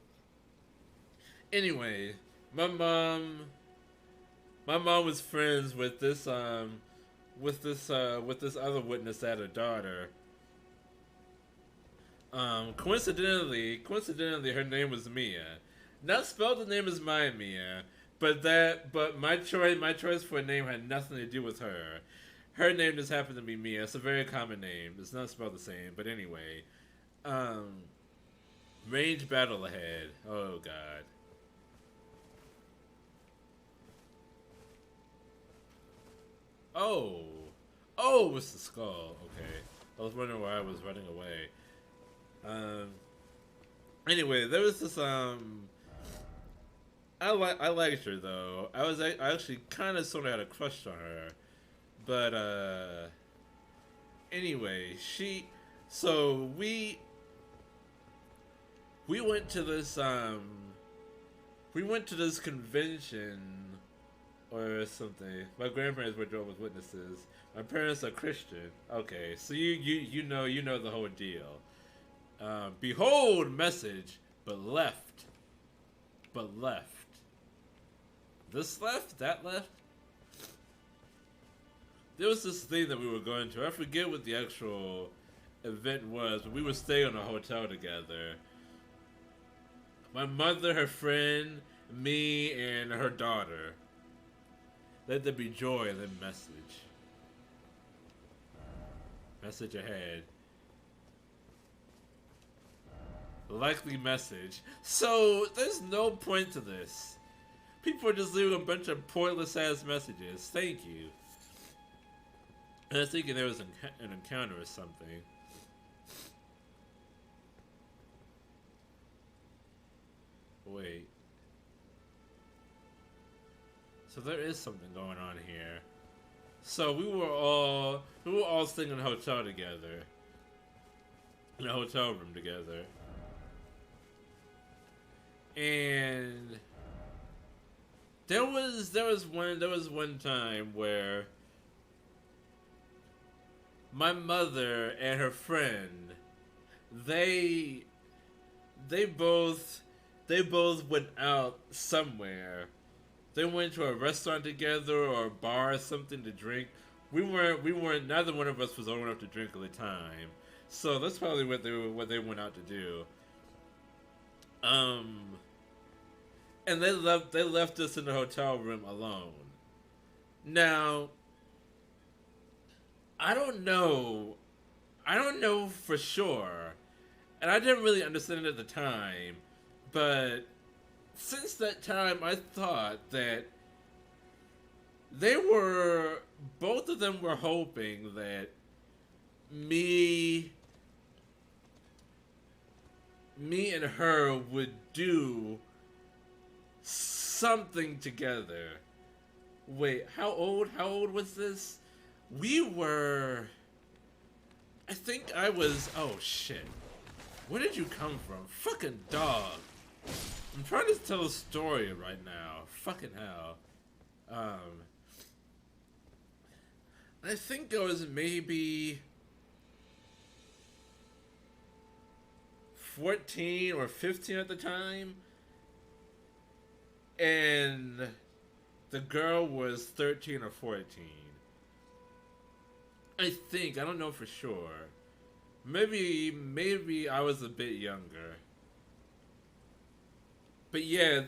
Anyway, my mom was friends with this other witness that had a daughter. Coincidentally, her name was Mia. Not spelled the name as my Mia, but my choice for a name had nothing to do with her. Her name just happened to be Mia. It's a very common name. It's not spelled the same, but anyway. Um, Range battle ahead. Oh god. Oh. Oh, it's the skull. Okay. I was wondering why I was running away. Um. Anyway, there was this I liked her though. I actually kind of sort of had a crush on her, but anyway, so we went to this we went to this convention or something. My grandparents were Jehovah's Witnesses. My parents are Christian. Okay, so you know the whole deal. Behold message, but left. This left, that left. There was this thing that we were going to. I forget what the actual event was, but we were staying in a hotel together. My mother, her friend, me, and her daughter. Let there be joy in the message. Message ahead. Likely message. So, there's no point to this. People are just leaving a bunch of pointless ass messages. Thank you. And I was thinking there was an encounter or something. Wait. So there is something going on here. So we were all staying in a hotel together. In a hotel room together. And there was one time where my mother and her friend, they both went out somewhere. They went to a restaurant together or a bar or something to drink. We weren't neither one of us was old enough to drink at the time. So that's probably what they went out to do. And they left us in the hotel room alone. Now, I don't know for sure, and I didn't really understand it at the time, but since that time I thought that both of them were hoping that me and her would do something together. Wait, how old was this? I think I was, oh shit. Where did you come from? Fucking dog. I'm trying to tell a story right now. Fucking hell. I think I was maybe 14 or 15 at the time. And the girl was 13 or 14. I think. I don't know for sure. Maybe I was a bit younger. But yeah,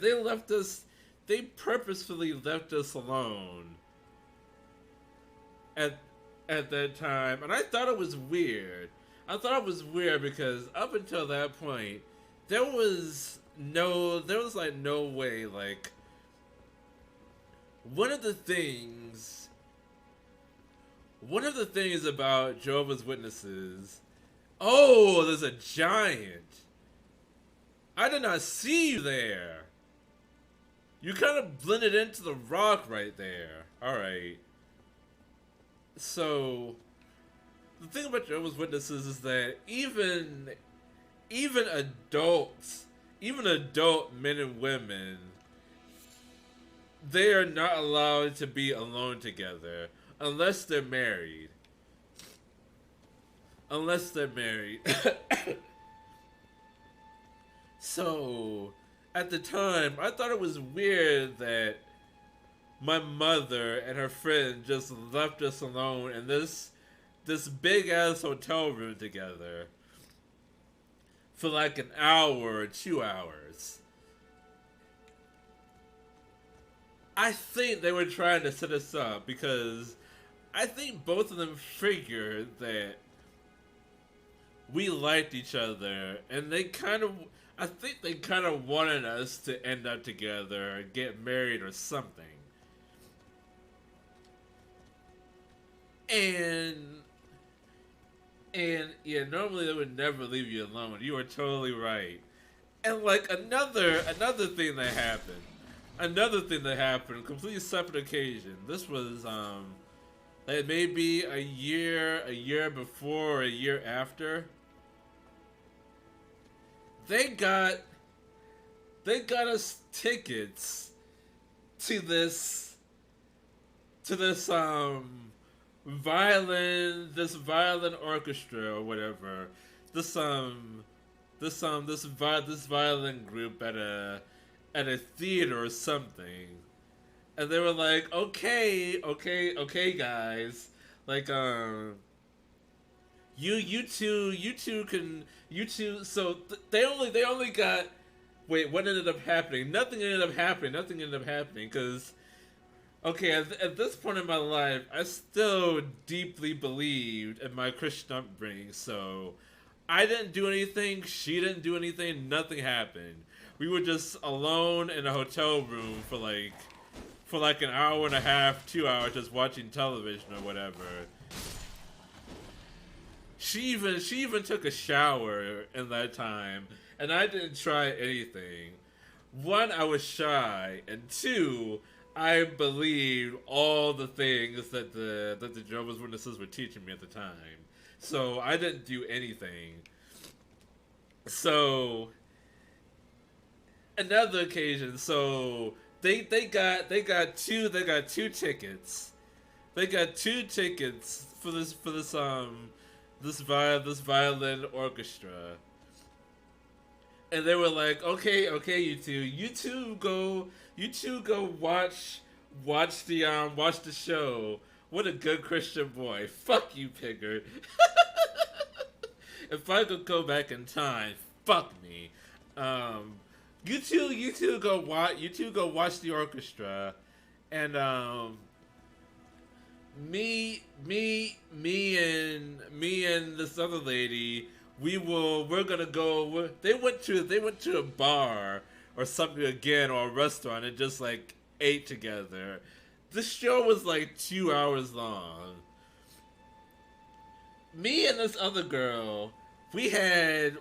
they purposefully left us alone at that time. And I thought it was weird. I thought it was weird because up until that point, there was like no way, like, one of the things about Jehovah's Witnesses, oh, there's a giant. I did not see you there. You kind of blended into the rock right there. Alright. So, the thing about Jehovah's Witnesses is that even adults, even adult men and women, they are not allowed to be alone together unless they're married. Unless they're married. So, at the time, I thought it was weird that my mother and her friend just left us alone in this big ass hotel room together. for like an hour or 2 hours. I think they were trying to set us up because I think both of them figured that we liked each other, and I think they kind of wanted us to end up together, get married or something. And yeah, normally they would never leave you alone. You are totally right. And like another thing that happened. Another thing that happened, completely separate occasion. This was like maybe a year before or a year after. They got us tickets to this violin orchestra or whatever. This violin group at a theater or something. And they were like, okay, guys. Like, you two, so they only got, wait, what ended up happening? Nothing ended up happening, because, okay, at this point in my life, I still deeply believed in my Christian upbringing, so I didn't do anything, she didn't do anything, nothing happened. We were just alone in a hotel room for like an hour and a half, 2 hours, just watching television or whatever. She even took a shower in that time, and I didn't try anything. One, I was shy, and two, I believed all the things that the Jehovah's Witnesses were teaching me at the time. So I didn't do anything. So another occasion, so they got two tickets. They got two tickets for this violin orchestra. And they were like, okay, you two go watch the show. What a good Christian boy. Fuck you, Piggard. If I could go back in time, fuck me. You two go watch the orchestra, and me and this other lady, we're gonna go. They went to a bar or something again, or a restaurant, and just like ate together. This show was like 2 hours long. Me and this other girl, we had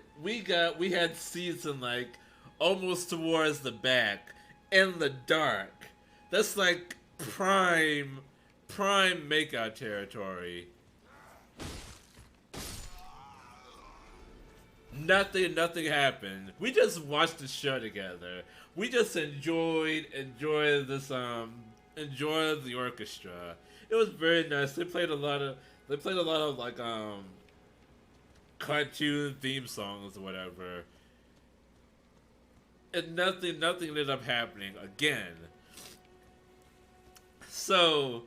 seats in like almost towards the back in the dark. That's like prime makeout territory. Nothing happened. We just watched the show together. We just enjoyed the orchestra. It was very nice. They played a lot of like cartoon theme songs or whatever. And nothing ended up happening again. So,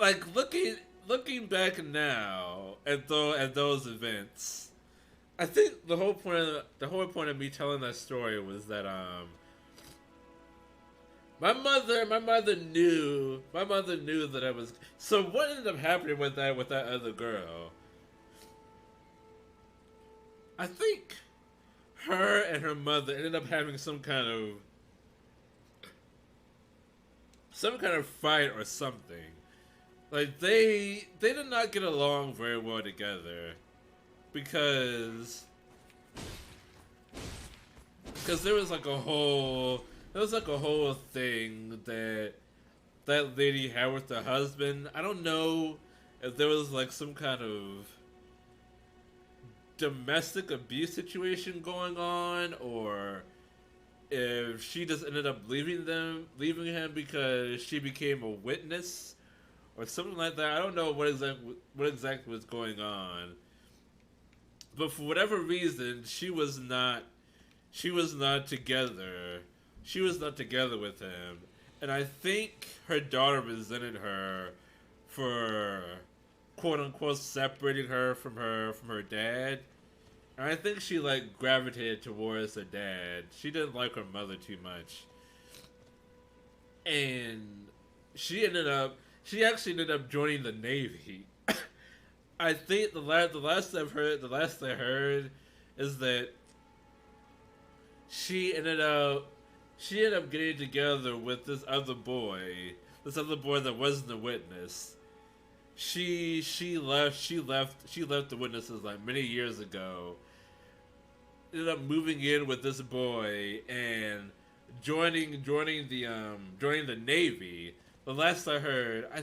like looking back now at those events, I think the whole point of me telling that story was that my mother knew that I was. So what ended up happening with that other girl? I think her and her mother ended up having some kind of fight or something. Like they did not get along very well together because there was like a whole thing that lady had with her husband. I don't know if there was like some kind of domestic abuse situation going on, or if she just ended up leaving him because she became a witness or something like that. I don't know what exactly was going on, but for whatever reason, she was not together. She was not together with him, and I think her daughter resented her for quote unquote separating her from her dad. And I think she like gravitated towards her dad. She didn't like her mother too much. And she actually ended up joining the Navy. I think the last I heard is that she ended up getting together with this other boy that wasn't a witness. She left the witnesses like many years ago. Ended up moving in with this boy and joining the Navy. The last I heard, I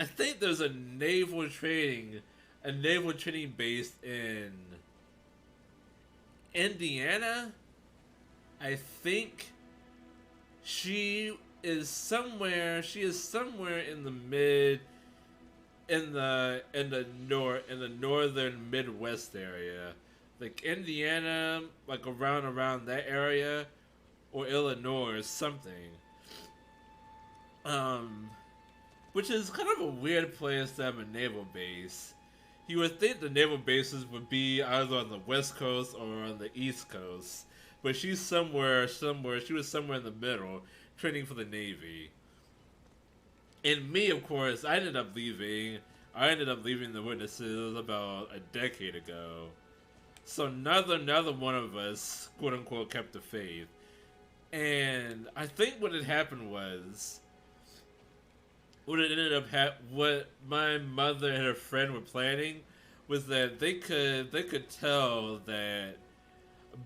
think there's a naval training base in Indiana. I think she is somewhere in the northern Midwest area, like Indiana, like around that area, or Illinois or something. Which is kind of a weird place to have a naval base. You would think the naval bases would be either on the West Coast or on the East Coast, but she was somewhere in the middle, training for the Navy. And me, of course, I ended up leaving the witnesses about a decade ago. So neither one of us, quote unquote, kept the faith. And I think what had happened was, what my mother and her friend were planning was that they could tell that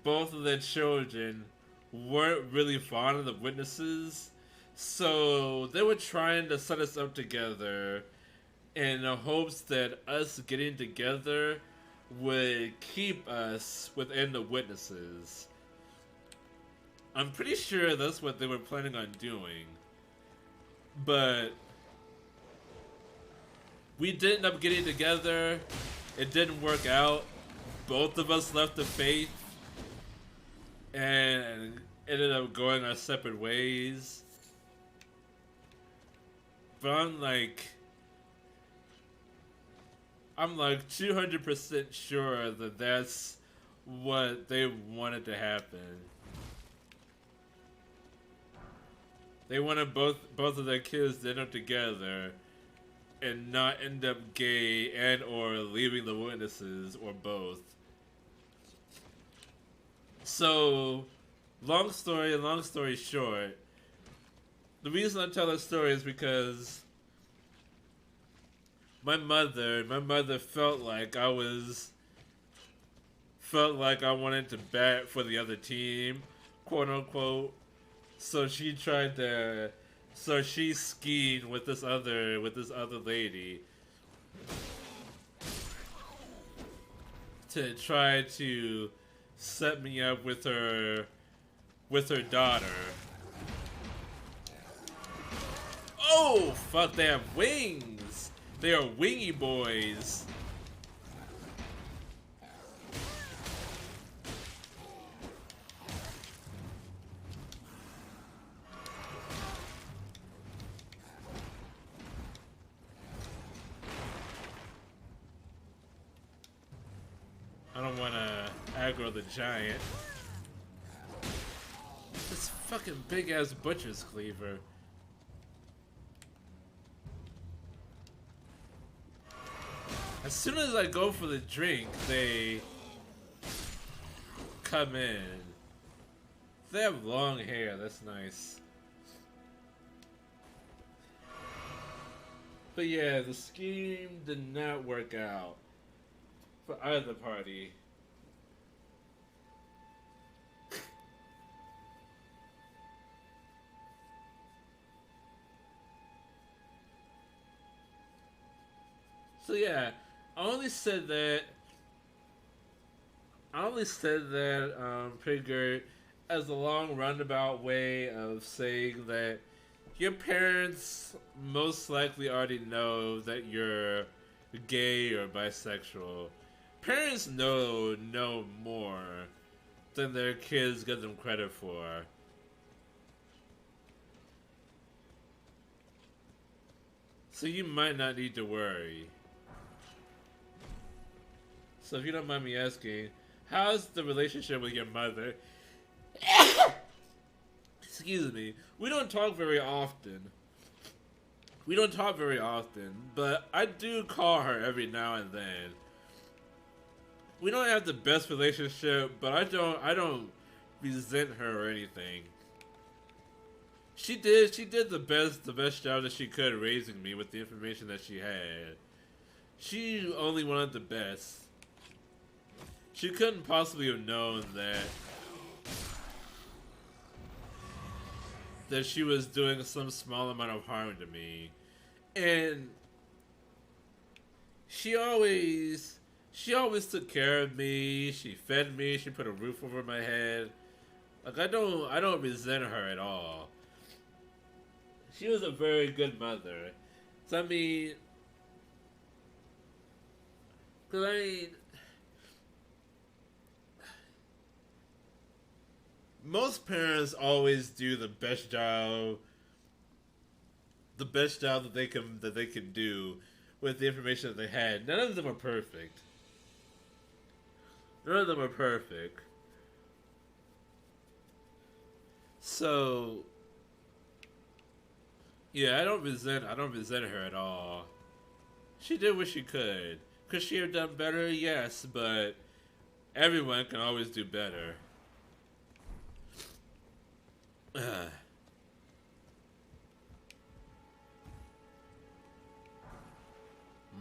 both of their children weren't really fond of the witnesses, so they were trying to set us up together in the hopes that us getting together would keep us within the witnesses. I'm pretty sure that's what they were planning on doing, but we did end up getting together. It didn't work out. Both of us left the faith and ended up going our separate ways. But I'm like 200% sure that that's what they wanted to happen. They wanted both of their kids to end up together and not end up gay and or leaving the witnesses, or both. So, long story short, the reason I tell this story is because my mother felt like I wanted to bat for the other team, quote unquote. So she schemed with this other lady to try to set me up with her daughter. Oh fuck, they have wings! They are wingy boys. I don't want to aggro the giant. This fucking big ass butcher's cleaver. As soon as I go for the drink, they come in. They have long hair, that's nice. But yeah, the scheme did not work out for either party. So yeah, I only said that Pigert as a long roundabout way of saying that your parents most likely already know that you're gay or bisexual. Parents know more than their kids give them credit for. So you might not need to worry. So if you don't mind me asking, how's the relationship with your mother? Excuse me. We don't talk very often. But I do call her every now and then. We don't have the best relationship, but I don't resent her or anything. She did the best job that she could raising me with the information that she had. She only wanted the best. She couldn't possibly have known that she was doing some small amount of harm to me. And she always took care of me. She fed me. She put a roof over my head. Like I don't resent her at all. She was a very good mother. So I mean, most parents always do the best job that they can do with the information that they had. None of them are perfect. So yeah, I don't resent her at all. She did what she could. Could she have done better? Yes, but everyone can always do better.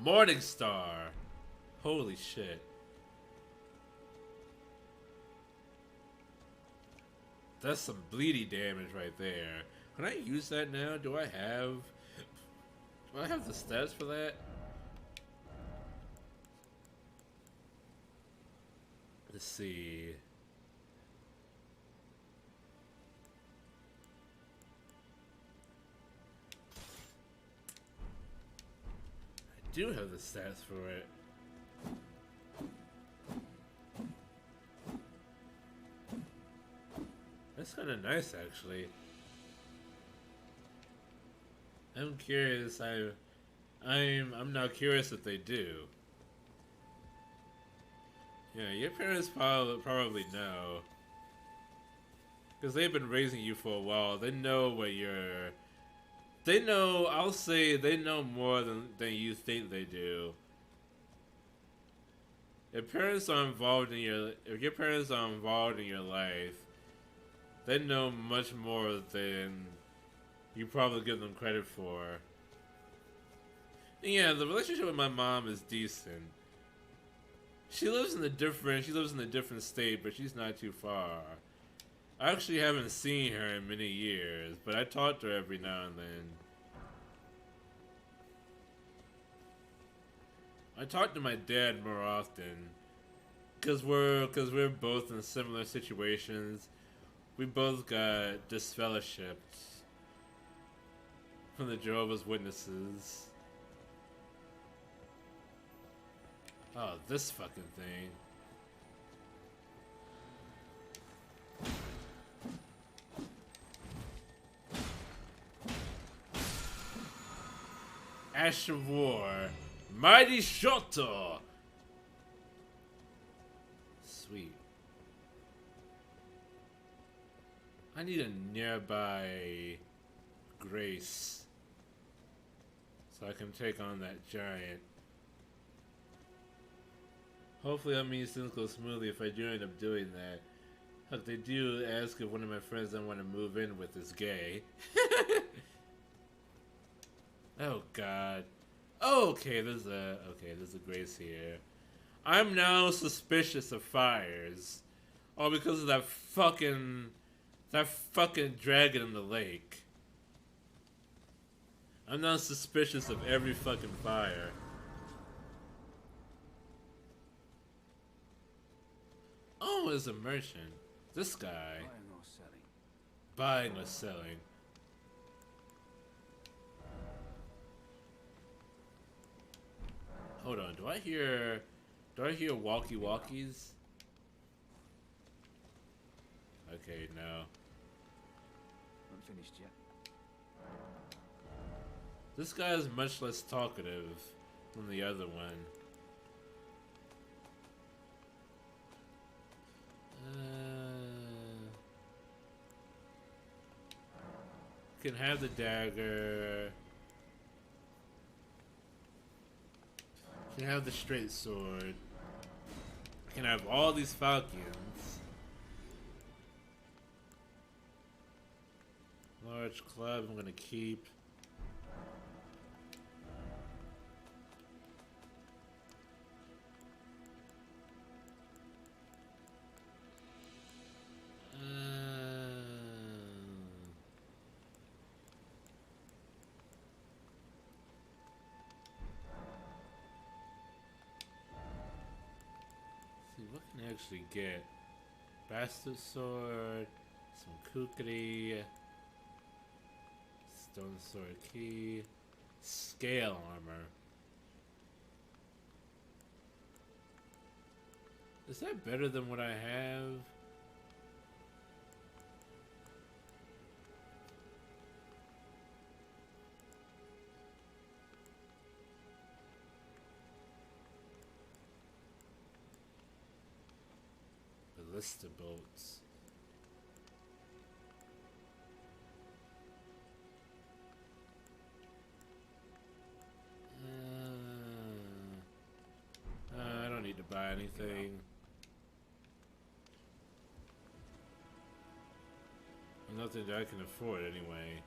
Morningstar. Holy shit. That's some bleedy damage right there. Can I use that now? Do I have the stats for that? Let's see. I do have the stats for it. That's kind of nice, actually. I'm curious. I'm not curious if they do. Yeah, your parents probably know, because they've been raising you for a while. They know what you're. They know. I'll say they know more than you think they do. If your parents are involved in your life, they know much more than you probably give them credit for. And yeah, the relationship with my mom is decent. She lives in a different state, but she's not too far. I actually haven't seen her in many years, but I talk to her every now and then. I talk to my dad more often, cause we're both in similar situations. We both got disfellowshipped from the Jehovah's Witnesses. Oh, this fucking thing. Ash of War. Mighty Shoto! Sweet. I need a nearby Grace so I can take on that giant. Hopefully that means things go smoothly if I do end up doing that. Look, they do ask if one of my friends I want to move in with is gay. Oh god. Oh, okay, there's a Grace here. I'm now suspicious of fires. All because of that fucking dragon in the lake. I'm now suspicious of every fucking fire. Oh, it's a merchant. This guy. Buying or selling. Hold on, do I hear walkie-walkies? Okay, no. Not finished yet. This guy is much less talkative than the other one. Can have the dagger. Can have the straight sword. Can have all these falcons. Large club I'm gonna keep. See what can I actually get? Bastard sword, some kukri, stone sword key, scale armor. Is that better than what I have? Ballista bolts. I don't need to buy anything. Nothing that I can afford anyway.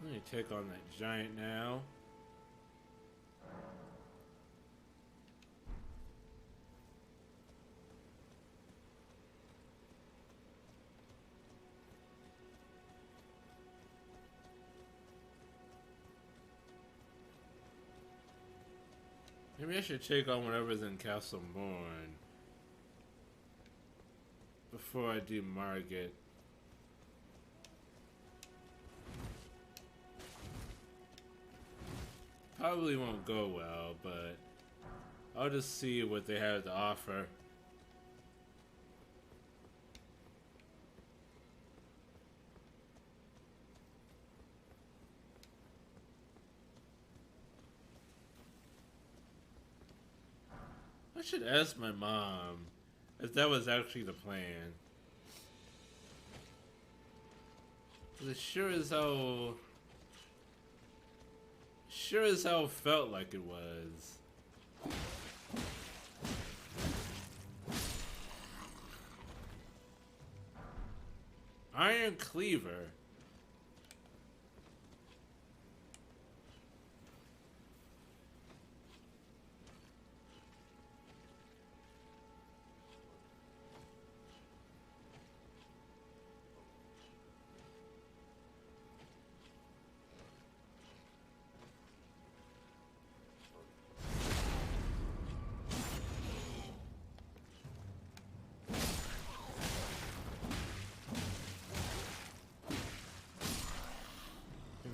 Let me take on that giant now. Maybe I should take on whatever's in Castle Morn before I do Margit. Probably won't go well, but I'll just see what they have to offer. I should ask my mom if that was actually the plan. 'Cause it sure as hell felt like it was. Iron Cleaver.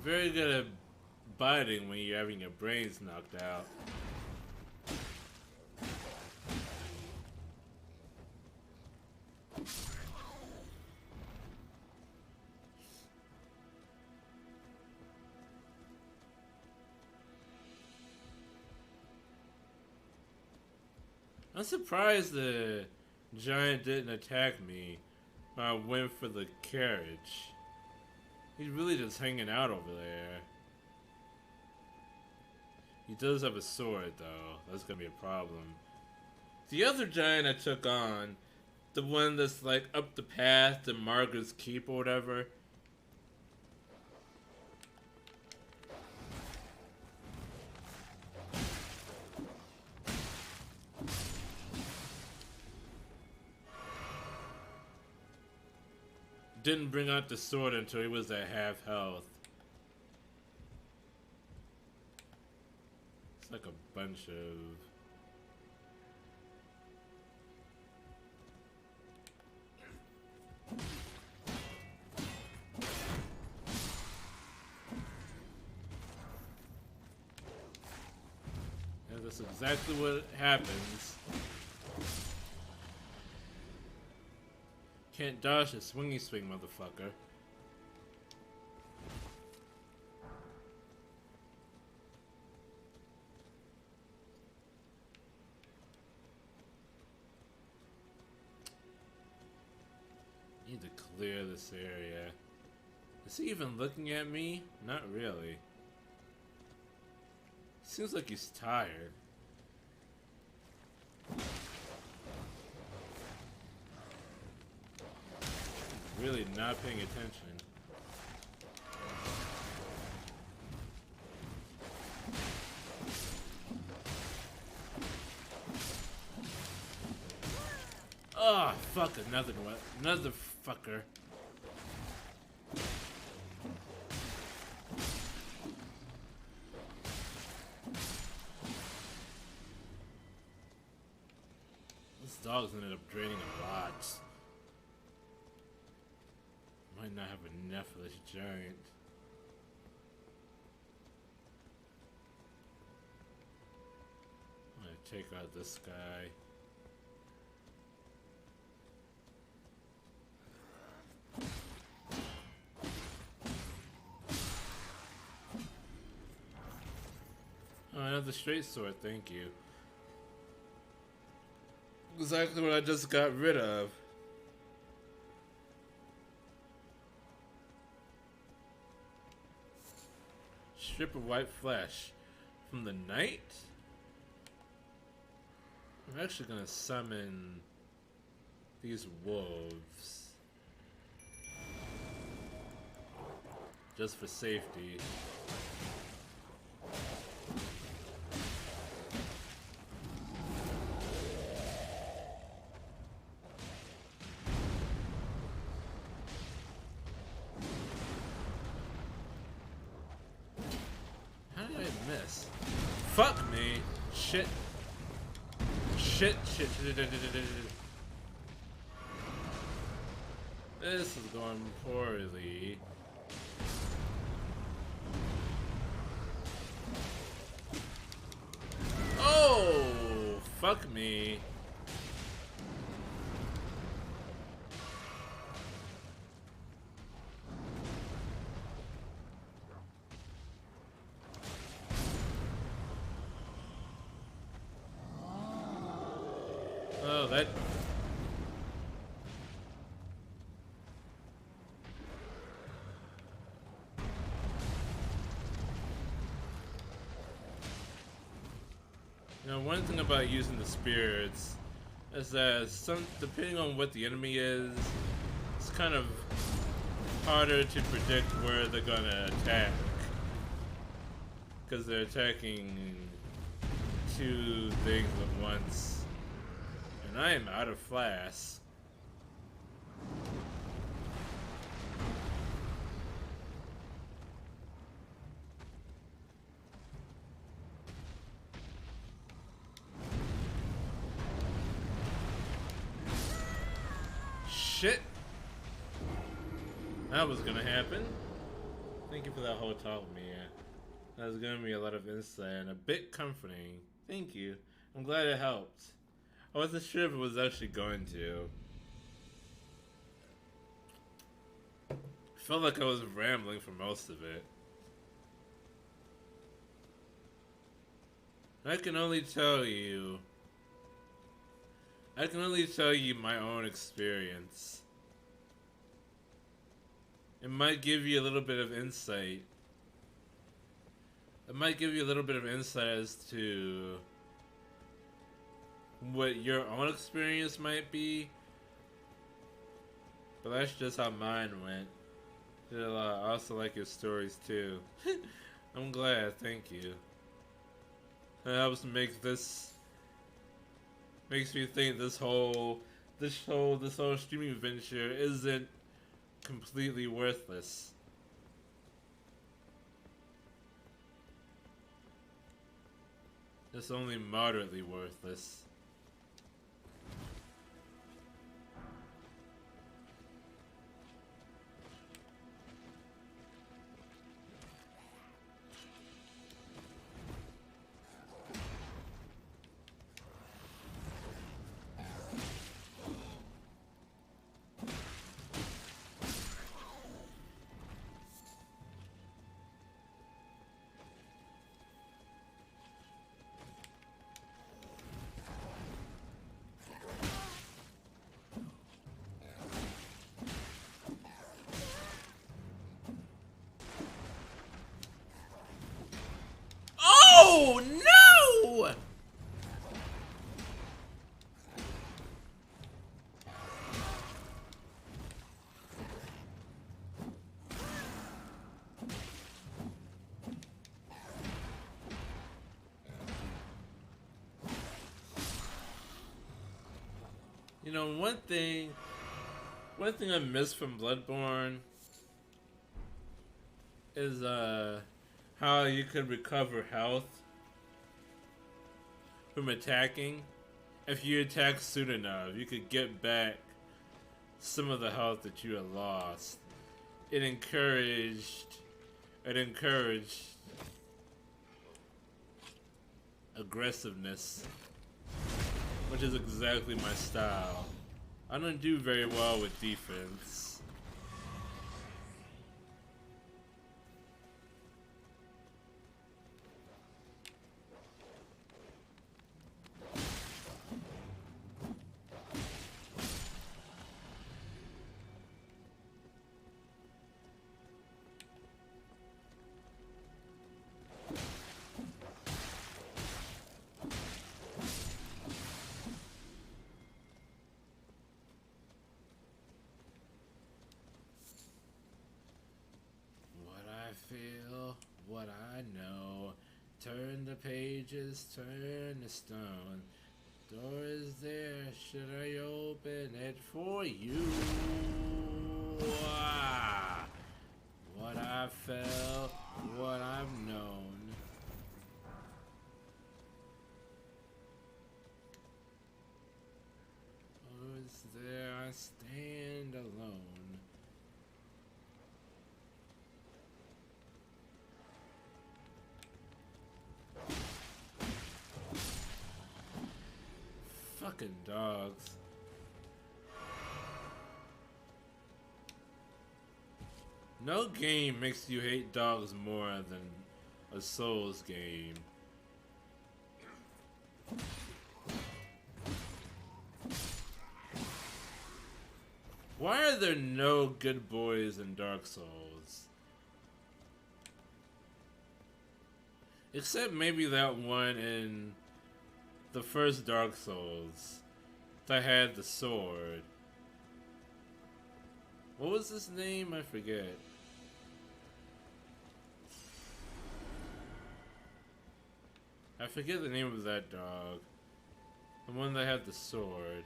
Very good at biting when you're having your brains knocked out. I'm surprised the giant didn't attack me when I went for the carriage. He's really just hanging out over there. He does have a sword, though. That's gonna be a problem. The other giant I took on, the one that's like up the path to Margaret's Keep or whatever. Didn't bring out the sword until he was at half health. It's like a bunch of... And that's exactly what happens. Can't dodge a swingy swing, motherfucker. clear this area. Is he even looking at me? Not really. Seems like he's tired. Really not paying attention. Oh, fuck, another one. Another fucker. This dog's ended up draining a lot. Might not have enough of this giant. I'm gonna take out this guy. Oh, another straight sword, thank you. Exactly what I just got rid of. Strip of white flesh. From the night? I'm actually gonna summon these wolves. Just for safety. Fuck me. Shit. Shit. This is going poorly. Oh, fuck me. Oh, that... You know, one thing about using the spirits is that depending on what the enemy is, it's kind of harder to predict where they're gonna attack. Because they're attacking two things at once. And I am out of flasks. Shit! That was gonna happen. Thank you for that whole talk, Mia. That was giving me a lot of insight and a bit comforting. Thank you. I'm glad it helped. I wasn't sure if it was actually going to. I felt like I was rambling for most of it. I can only tell you my own experience. It might give you a little bit of insight. It might give you a little bit of insight as to what your own experience might be. But that's just how mine went. I also like your stories too. I'm glad, thank you. That helps make this... Makes me think this whole streaming venture isn't completely worthless. It's only moderately worthless. No! No! You know, one thing I miss from Bloodborne is how you could recover health from attacking. If you attack soon enough, you could get back some of the health that you had lost. It encouraged aggressiveness, which is exactly my style. I don't do very well with defense. Feel what I know. Turn the pages, turn the stone. Door is there, should I open it for you? Ah, what I felt, what I've known. Door is there, I stand alone. Fucking dogs. No game makes you hate dogs more than a Souls game. Why are there no good boys in Dark Souls? Except maybe that one in the first Dark Souls that had the sword. What was his name? I forget. I forget the name of that dog. The one that had the sword.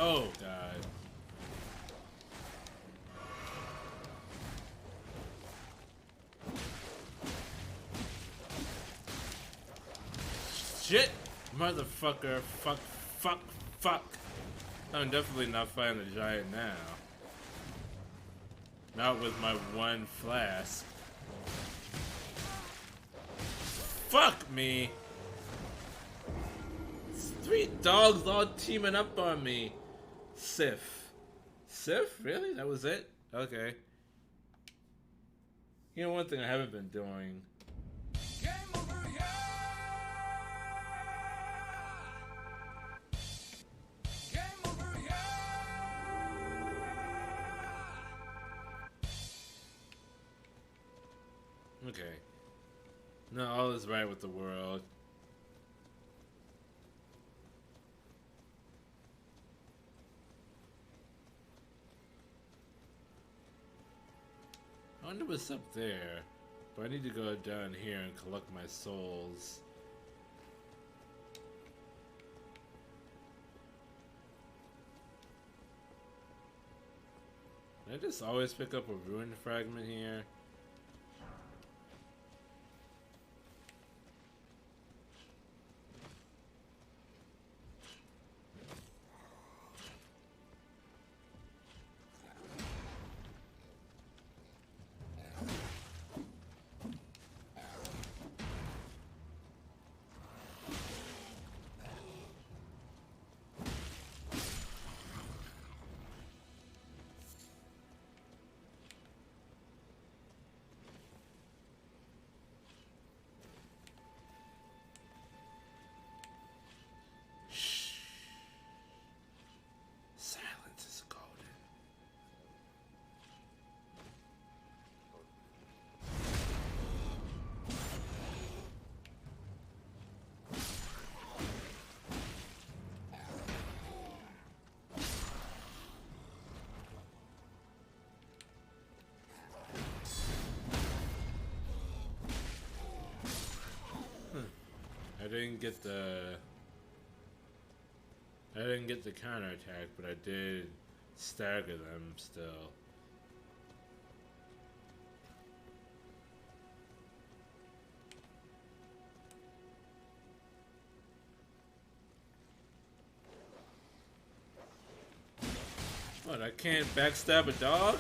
Oh, God. Shit! Motherfucker. Fuck. I'm definitely not fighting the giant now. Not with my one flask. Fuck me! It's 3 dogs all teaming up on me. Sif? Really? That was it? Okay. You know, one thing I haven't been doing. Game over, yeah! Game over, yeah! Okay. Not all is right with the world. I wonder what's up there, but I need to go down here and collect my souls. Did I just always pick up a ruined fragment here? didn't get the counterattack, but I did stagger them still. What, I can't backstab a dog?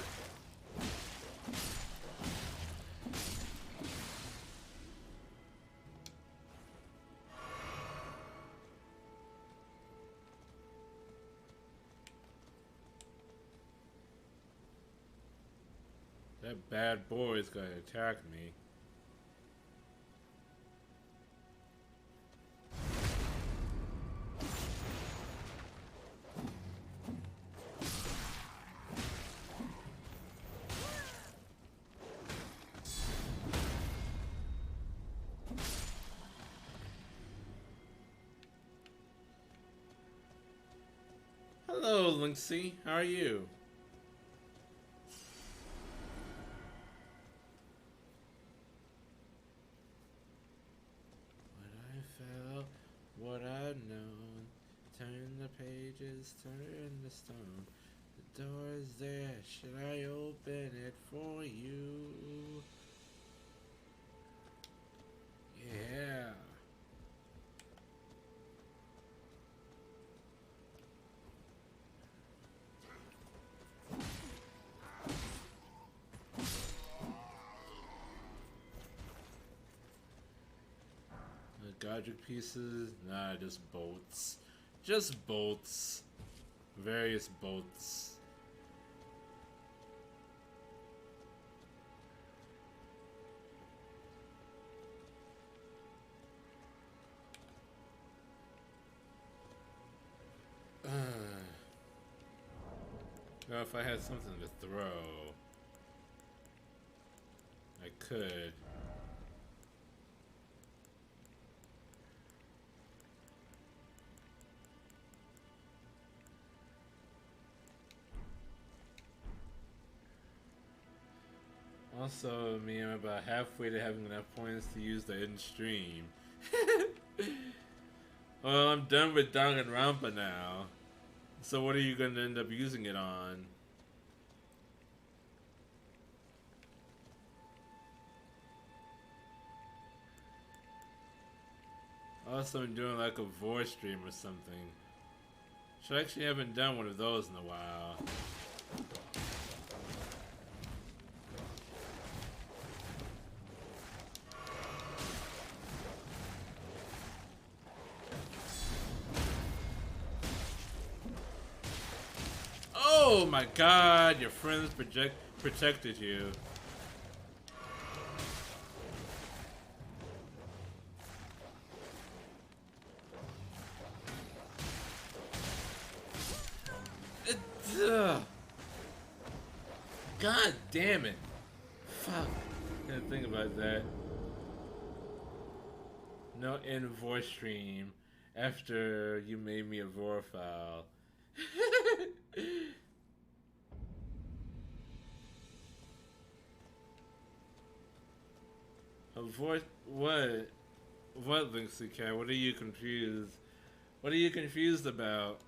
That bad boy is gonna attack me. Hello, Lynxie. How are you? What I've known, turn the pages, turn the stone. The door is there, should I open it for you? Yeah. Godric pieces? Nah, just bolts. Just bolts. Various bolts. Now if I had something to throw, I could. Also, me, I'm about halfway to having enough points to use the in-stream. Well, I'm done with Danganronpa now. So what are you going to end up using it on? Also, I'm doing like a voice stream or something. So I actually haven't done one of those in a while. Oh my god, your friends protected you. God damn it. Fuck. I didn't think about that. No in-voice stream after you made me a roar file. A voice? What? What, Lynxie Cat? What are you confused? What are you confused about?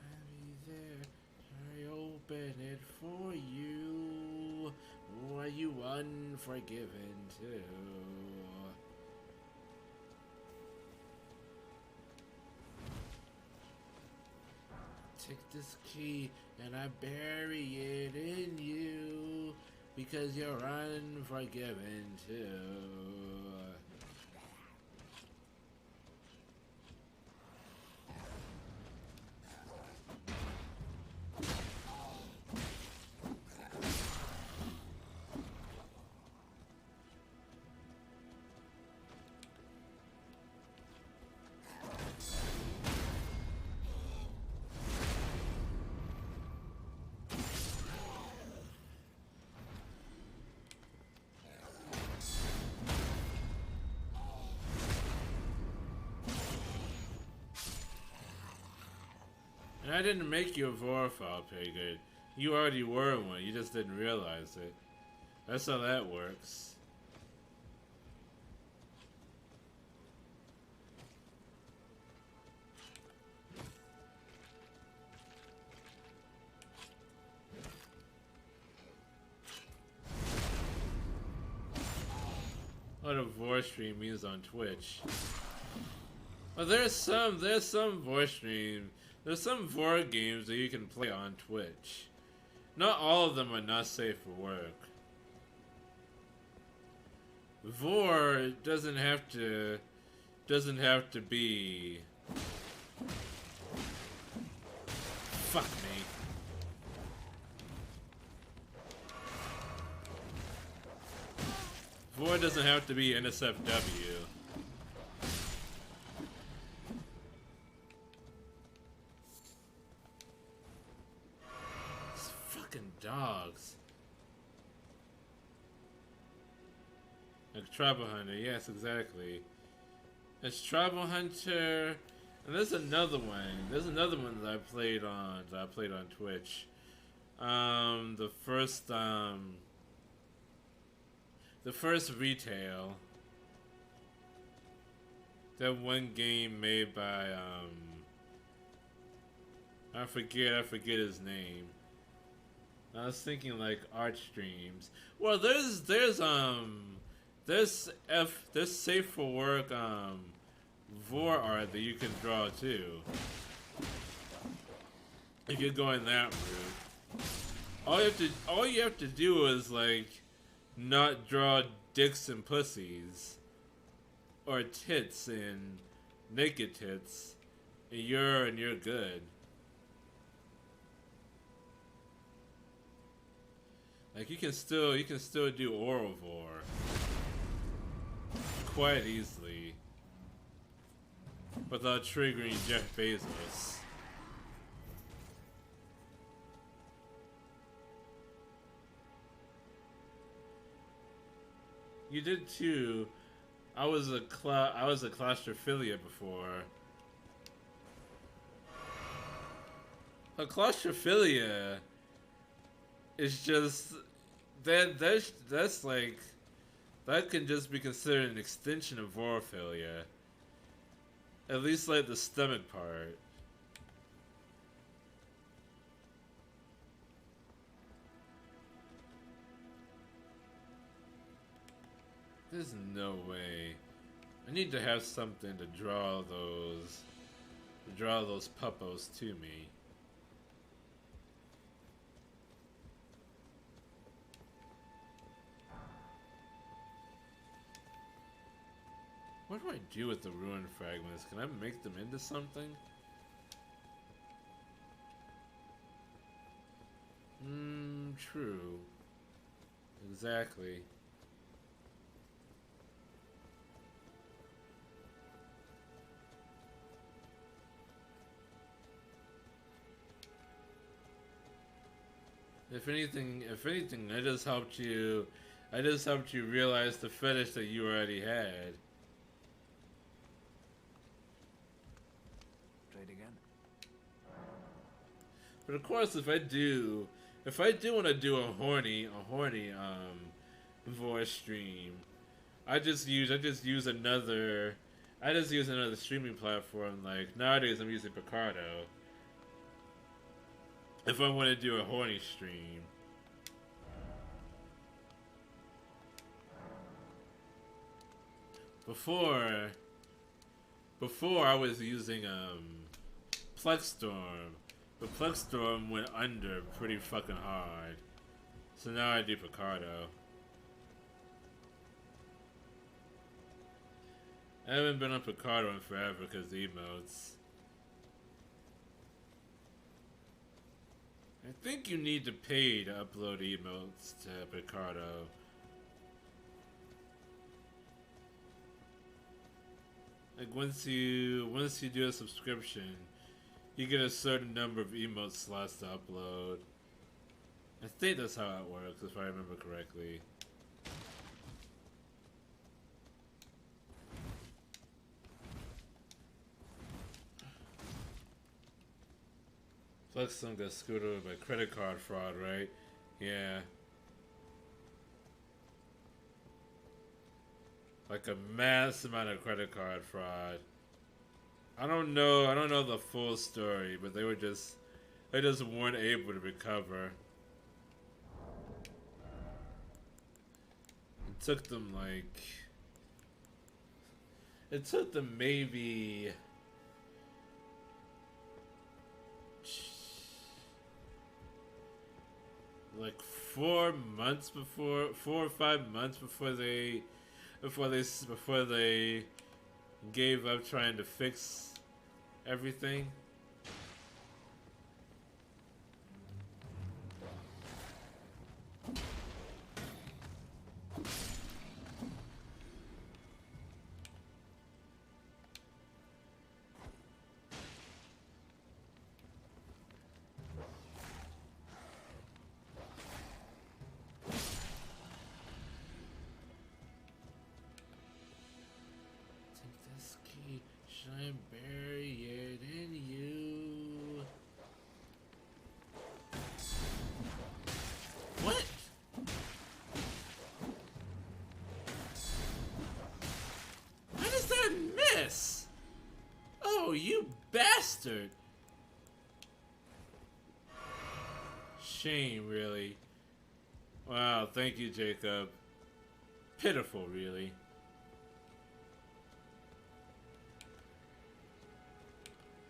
I'll be there. I open it for you. Or are you unforgiven too? Take this key and I bury it in you because you're unforgiven too. And I didn't make you a Vorfall, Pigard. You already were one, you just didn't realize it. That's how that works. What a voice stream means on Twitch. Well, there's some voice stream. There's some Vor games that you can play on Twitch. Not all of them are not safe for work. Vor doesn't have to be. Fuck me. Vor doesn't have to be NSFW. These fucking dogs. Like Tribal Hunter, yes, exactly. It's Tribal Hunter, and there's another one. There's another one that I played on Twitch. The first retail. That one game made by I forget his name. I was thinking like art streams. Well, there's safe for work Vor art that you can draw too. If you're going that route. All you have to do is like not draw dicks and pussies. Or tits and naked tits. And you're good. Like you can still do oral vor quite easily without triggering Jeff Bezos. You did too. I was a claustrophilia before. A claustrophilia is just that's like that can just be considered an extension of vorophilia. At least like the stomach part. There's no way. I need to have something to draw those puppos to me. What do I do with the ruined fragments? Can I make them into something? True. Exactly. If anything, I just helped you realize the fetish that you already had. Trade again. But of course, if I do want to do a horny voice stream, I just use another streaming platform. Like nowadays, I'm using Picardo. If I want to do a horny stream. Before I was using Plexstorm, but Plexstorm went under pretty fucking hard. So now I do Picardo. I haven't been on Picardo in forever because of the emotes. I think you need to pay to upload emotes to Picardo. Like once you do a subscription, you get a certain number of emote slots to upload. I think that's how it works, if I remember correctly. Like some got screwed over by credit card fraud, right? Yeah. Like a mass amount of credit card fraud. I don't know the full story, but they just weren't able to recover. It took them maybe like 4 or 5 months before they gave up trying to fix everything. I'm buried in you. What? How does that miss? Oh, you bastard. Shame, really. Wow, thank you, Jacob. Pitiful, really.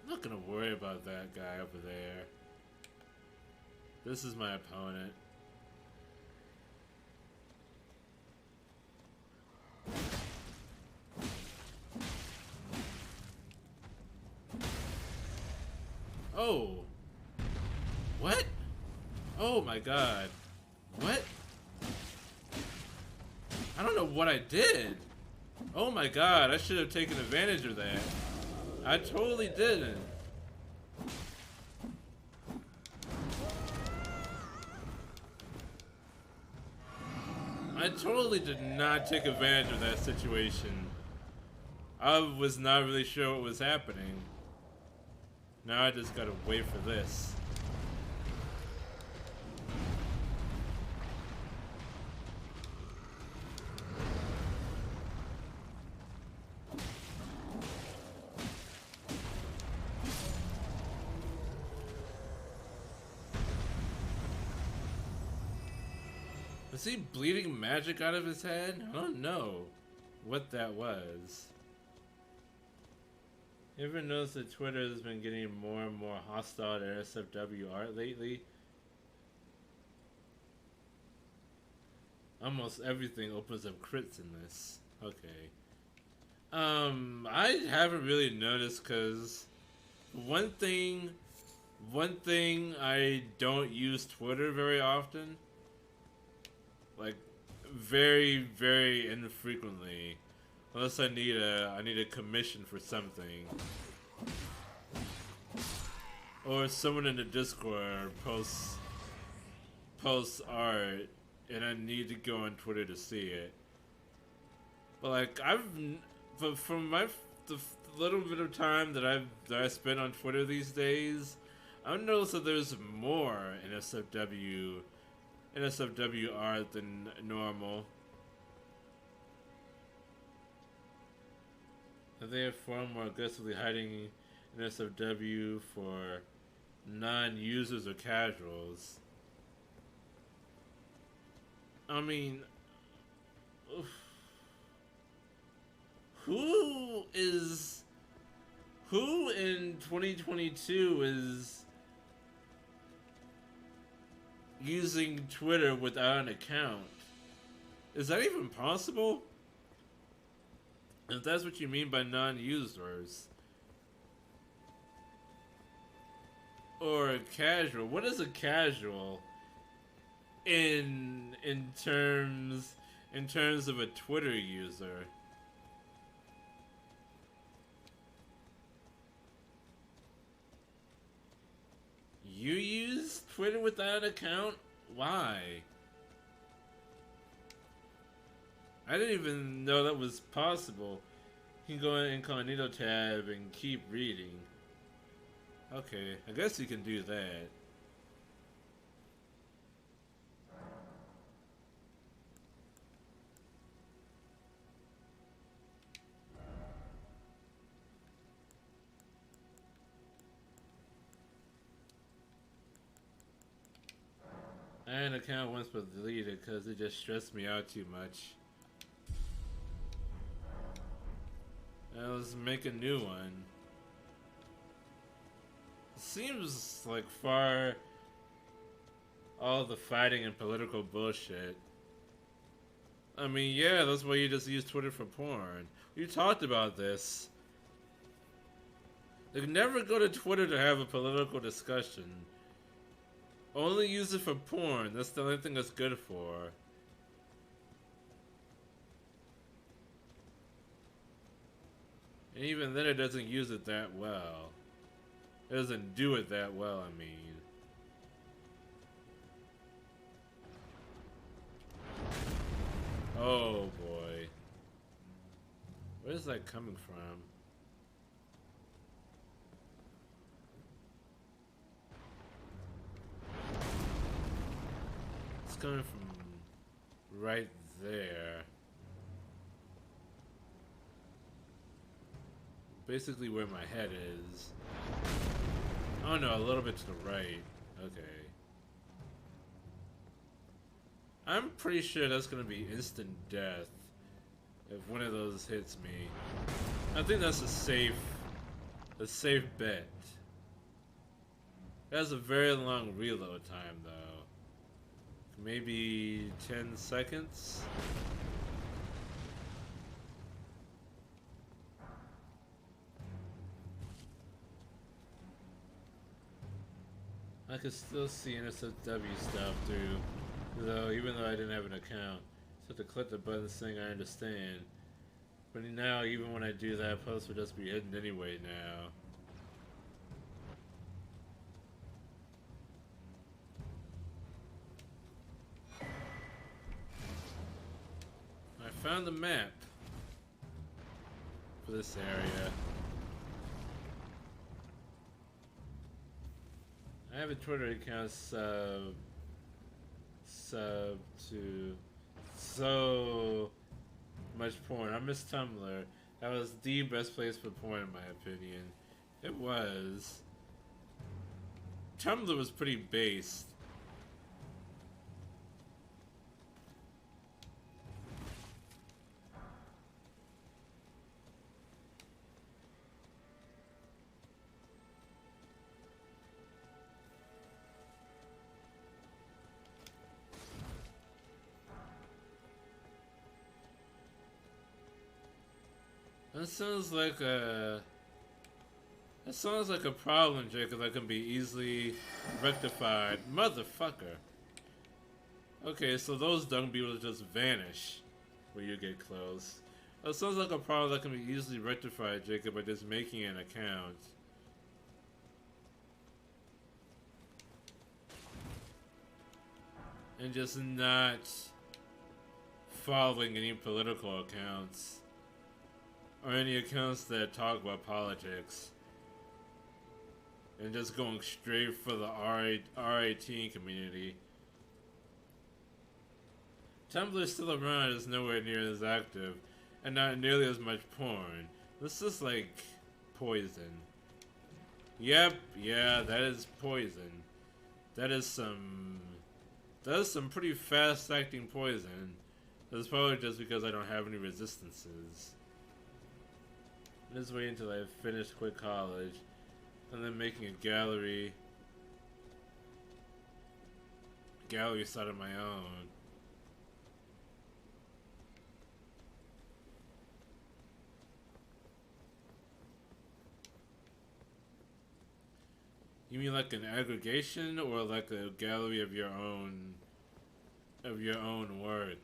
I'm not gonna worry about that guy over there. This is my opponent. Oh. What? Oh my god. What? I don't know what I did. Oh my god, I should have taken advantage of that. I totally didn't. I totally did not take advantage of that situation. I was not really sure what was happening. Now I just gotta wait for this. Was he bleeding magic out of his head? I don't know what that was. You ever notice that Twitter has been getting more and more hostile to NSFW art lately? Almost everything opens up crits in this. Okay. I haven't really noticed because one thing I don't use Twitter very often. Like very, very infrequently. Unless I need a commission for something. Or someone in the Discord posts art and I need to go on Twitter to see it. But like but from the little bit of time that I spend on Twitter these days, I've noticed that there's more NSFW art than normal. They are far more aggressively hiding NSFW for non-users or casuals. I mean, oof. Who in 2022 is using Twitter without an account? Is that even possible? If that's what you mean by non-users. Or a casual. What is a casual in terms of a Twitter user? You use Twitter without an account? Why? I didn't even know that was possible. You can go in Incognito tab and keep reading. Okay, I guess you can do that. And account once was deleted because it just stressed me out too much. Let's make a new one. Seems like far all the fighting and political bullshit. I mean, yeah, that's why you just use Twitter for porn. You talked about this. Like, never go to Twitter to have a political discussion. Only use it for porn. That's the only thing that's good for. And even then, it doesn't use it that well. It doesn't do it that well, I mean. Oh boy. Where's that coming from? It's coming from right there. Basically where my head is. Oh no, a little bit to the right. Okay. I'm pretty sure that's gonna be instant death if one of those hits me. I think that's a safe bet. It has a very long reload time though. Maybe 10 seconds? I could still see NSFW stuff through, though, even though I didn't have an account. So to click the button saying I understand. But now, even when I do that, posts will just be hidden anyway now. I found the map for this area. I have a Twitter account sub to so much porn. I miss Tumblr. That was the best place for porn in my opinion. It was. Tumblr was pretty based. That sounds like a problem, Jacob, that can be easily rectified. Motherfucker. Okay, so those dung beetles just vanish when you get close. That sounds like a problem that can be easily rectified, Jacob, by just making an account. And just not following any political accounts. Or any accounts that talk about politics. And just going straight for the R18 community. Tumblr is still around, is nowhere near as active. And not nearly as much porn. This is like poison. Yep, yeah, that is poison. That is some pretty fast acting poison. That's probably just because I don't have any resistances. Let's wait until I finish quit college, and then making a gallery site of my own. You mean like an aggregation, or like a gallery of your own work?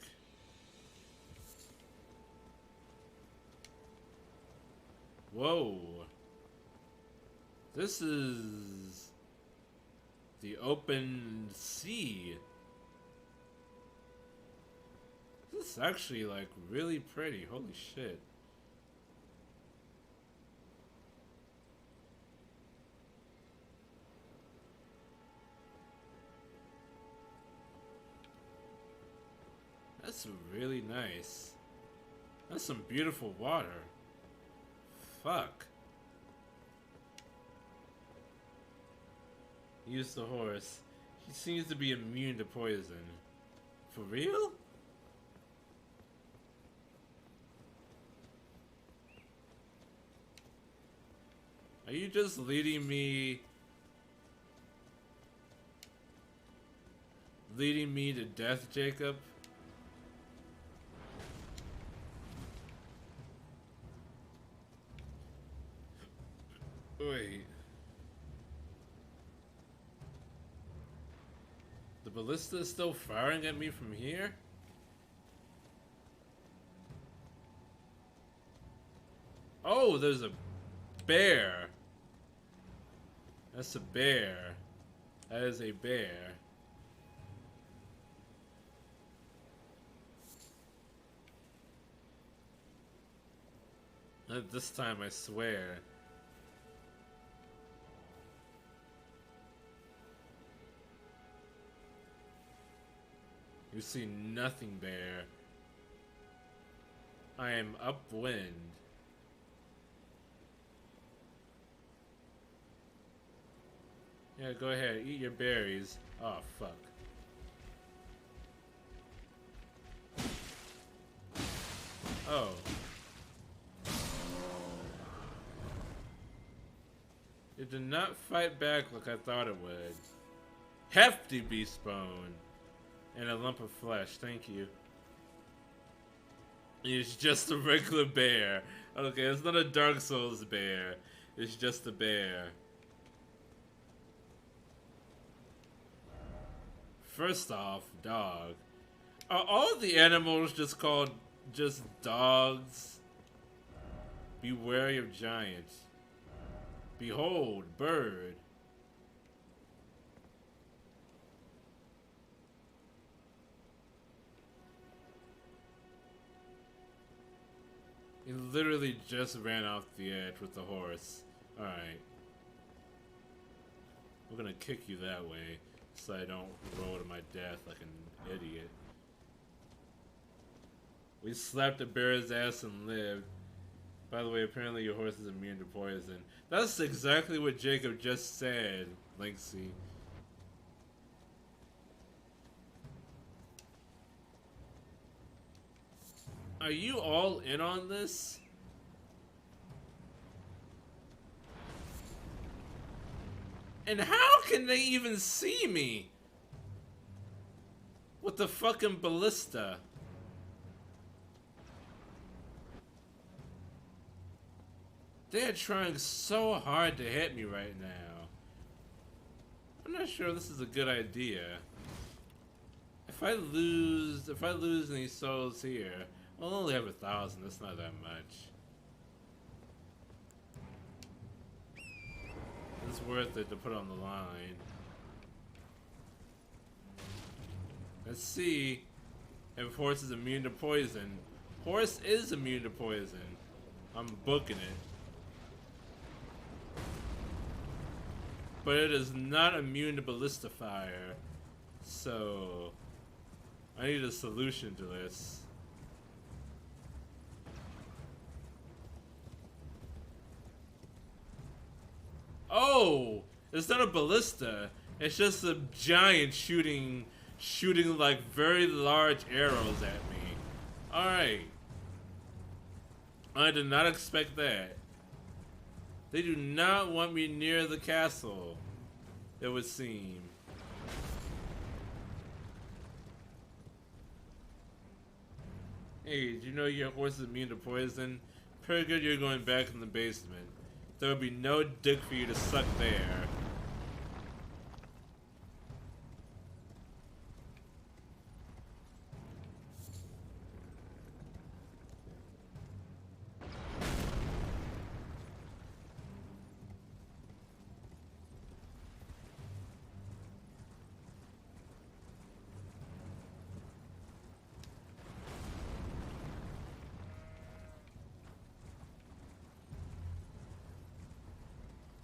Whoa. This is the open sea. This is actually like really pretty. Holy shit. That's really nice. That's some beautiful water. Fuck. Use the horse. He seems to be immune to poison. For real? Are you just leading me to death, Jacob? Wait. The ballista is still firing at me from here? Oh, there's a bear. That's a bear. That is a bear. Not this time, I swear. You see nothing, bear. I am upwind. Yeah, go ahead, eat your berries. Oh, fuck. Oh. It did not fight back like I thought it would. Hefty beast bone. And a lump of flesh, thank you. It's just a regular bear. Okay, it's not a Dark Souls bear. It's just a bear. First off, dog. Are all the animals just called just dogs? Be wary of giants. Behold, bird. He literally just ran off the edge with the horse. Alright. We're gonna kick you that way, so I don't roll to my death like an idiot. We slapped a bear's ass and lived. By the way, apparently your horse is immune to poison. That's exactly what Jacob just said, Linksy. Are you all in on this? And how can they even see me? With the fucking ballista. They're trying so hard to hit me right now. I'm not sure this is a good idea. If I lose any souls here, I'll only have 1,000, that's not that much. It's worth it to put on the line. Let's see if horse is immune to poison. Horse is immune to poison. I'm booking it. But it is not immune to ballista fire. So I need a solution to this. Oh, it's not a ballista. It's just a giant shooting like very large arrows at me. Alright. I did not expect that. They do not want me near the castle, it would seem. Hey, do you know your horse is immune to poison? Pretty good you're going back in the basement. There will be no dick for you to suck there.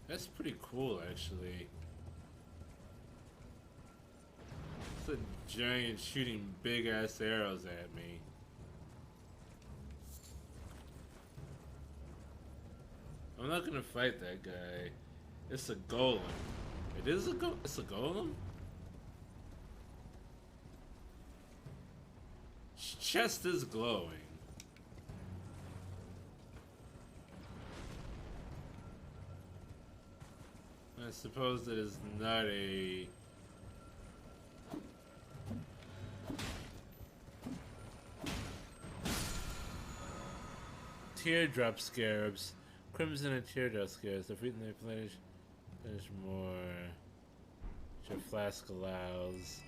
That's pretty cool, actually. It's a giant shooting big ass arrows at me. I'm not gonna fight that guy. It's a golem. It is a it's a golem? His chest is glowing. I suppose it is not a... Teardrop scarabs. Crimson and teardrop scarabs. If eaten they finish more. Which your flask allows.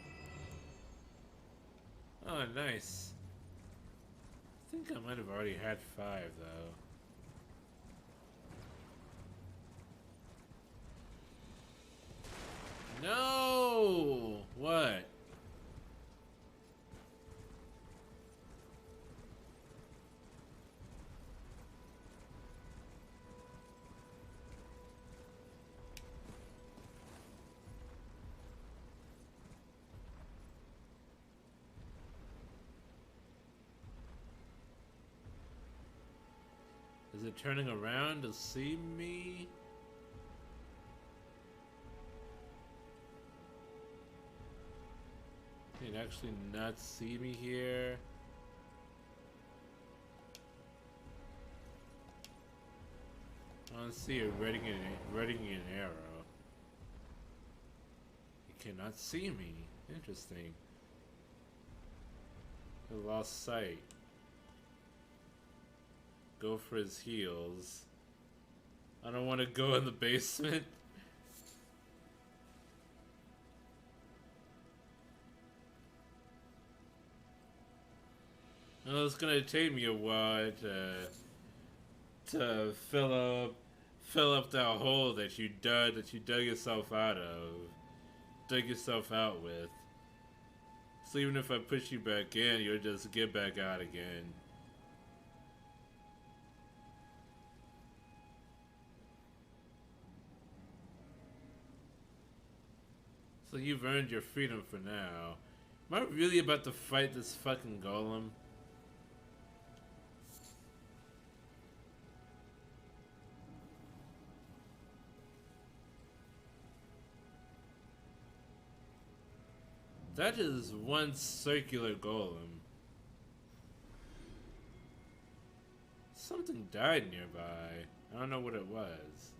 Oh, nice. I think I might have already had 5 though. No! What? Is it turning around to see me? Can it actually not see me here? I want to see it readying an arrow. It cannot see me. Interesting. It lost sight. Go for his heels. I don't want to go in the basement. Well, it's gonna take me a while to fill up that hole that you dug yourself out with. So even if I push you back in, you'll just get back out again. So you've earned your freedom for now. Am I really about to fight this fucking golem? That is one circular golem. Something died nearby. I don't know what it was.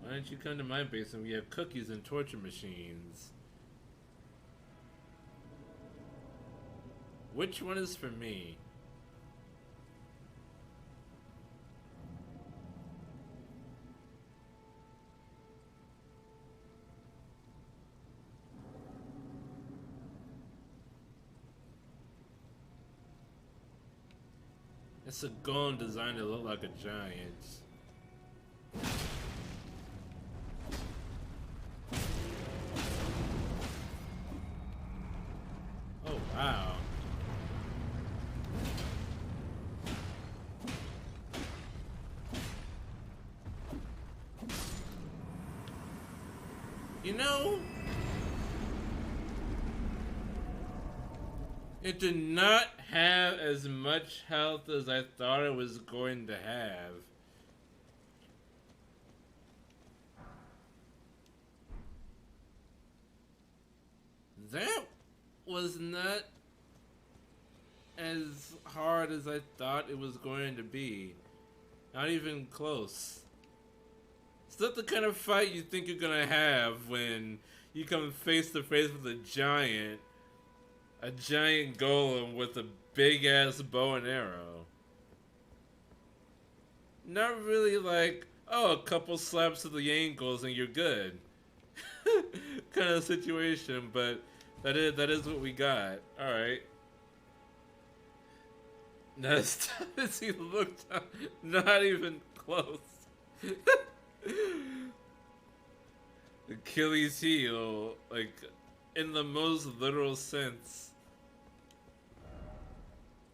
Why don't you come to my basement? We have cookies and torture machines. Which one is for me? It's a golem designed to look like a giant. Oh, wow. You know, it did not have as much health as I thought it was going to have. That was not as hard as I thought it was going to be. Not even close. It's not the kind of fight you think you're gonna have when you come face to face with a giant golem with a big ass bow and arrow. Not really like, oh, a couple slaps to the ankles and you're good kind of situation, but that is what we got. All right. Next time he looked up, not even close. Achilles heel, like in the most literal sense.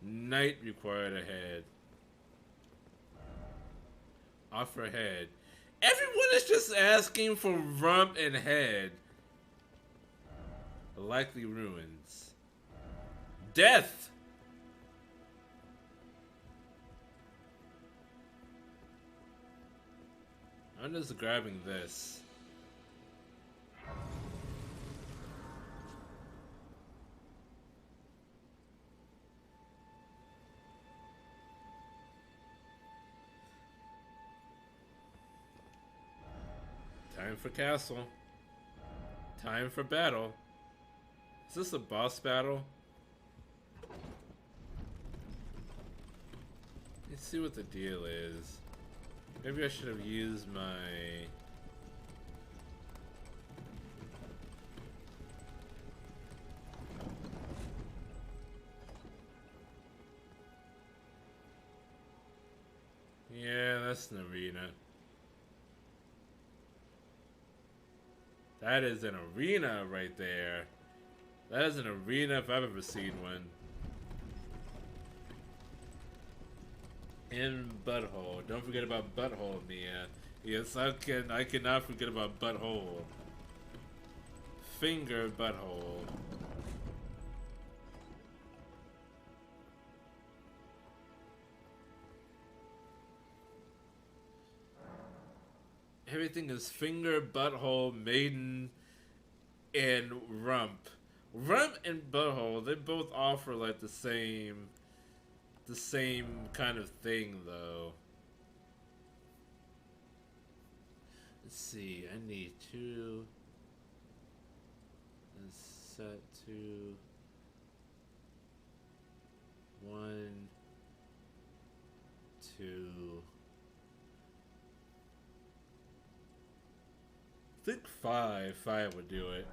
Knight required ahead. Offer head. Everyone is just asking for rump and head. Likely ruins. Death! I'm just grabbing this. Time for castle. Time for battle. Is this a boss battle? Let's see what the deal is. Maybe I should have used my... Yeah, that's an arena. That is an arena right there. That is an arena if I've ever seen one. In butthole. Don't forget about butthole, Mia. Yes, I cannot forget about butthole. Finger butthole. Everything is finger, butthole, maiden, and rump. Rump and butthole, they both offer like the same kind of thing though. Let's see, I need two. Let's set to 1, 2. I think 5 would do it.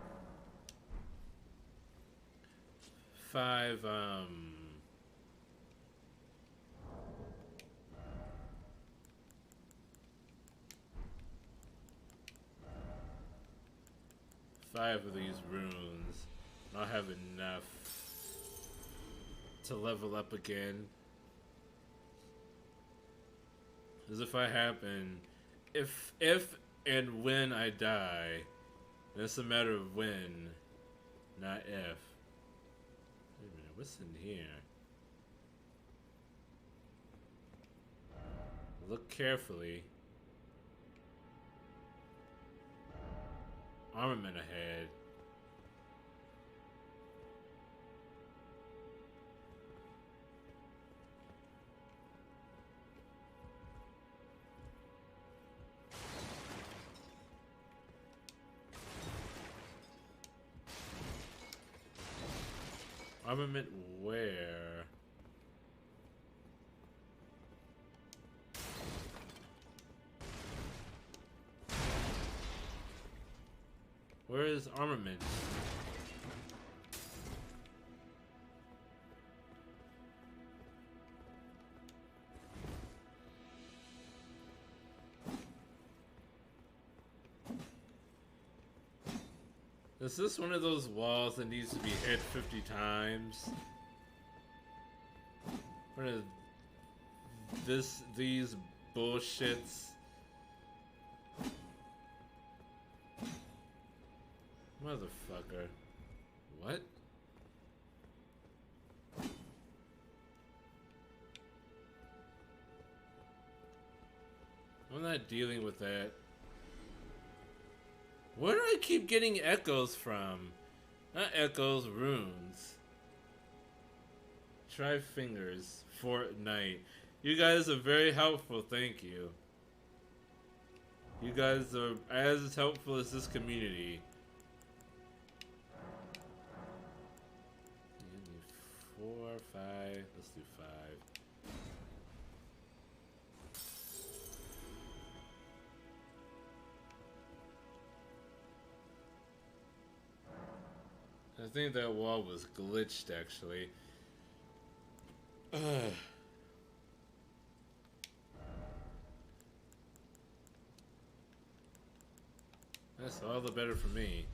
5, 5 of these runes. I'll have enough to level up again. As if I happen, if and when I die, it's a matter of when, not if. Wait a minute, what's in here? Look carefully. Armament ahead. Armament where? Where is armament? Is this one of those walls that needs to be hit 50 times? One of these bullshits? Motherfucker. What? I'm not dealing with that. Where do I keep getting echoes from? Not echoes, runes. Try fingers. Fortnite. You guys are very helpful, thank you. You guys are as helpful as this community. 4, 5, let's do 5. I think that wall was glitched, actually. That's all the better for me.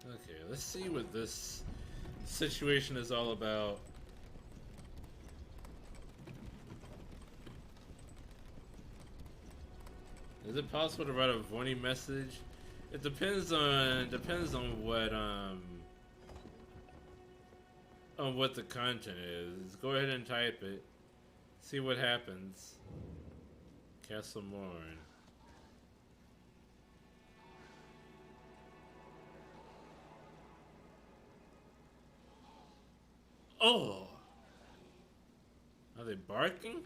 Okay, let's see what this situation is all about. Is it possible to write a warning message? It depends on what the content is. Go ahead and type it. See what happens. Castle Morn. Oh! Are they barking?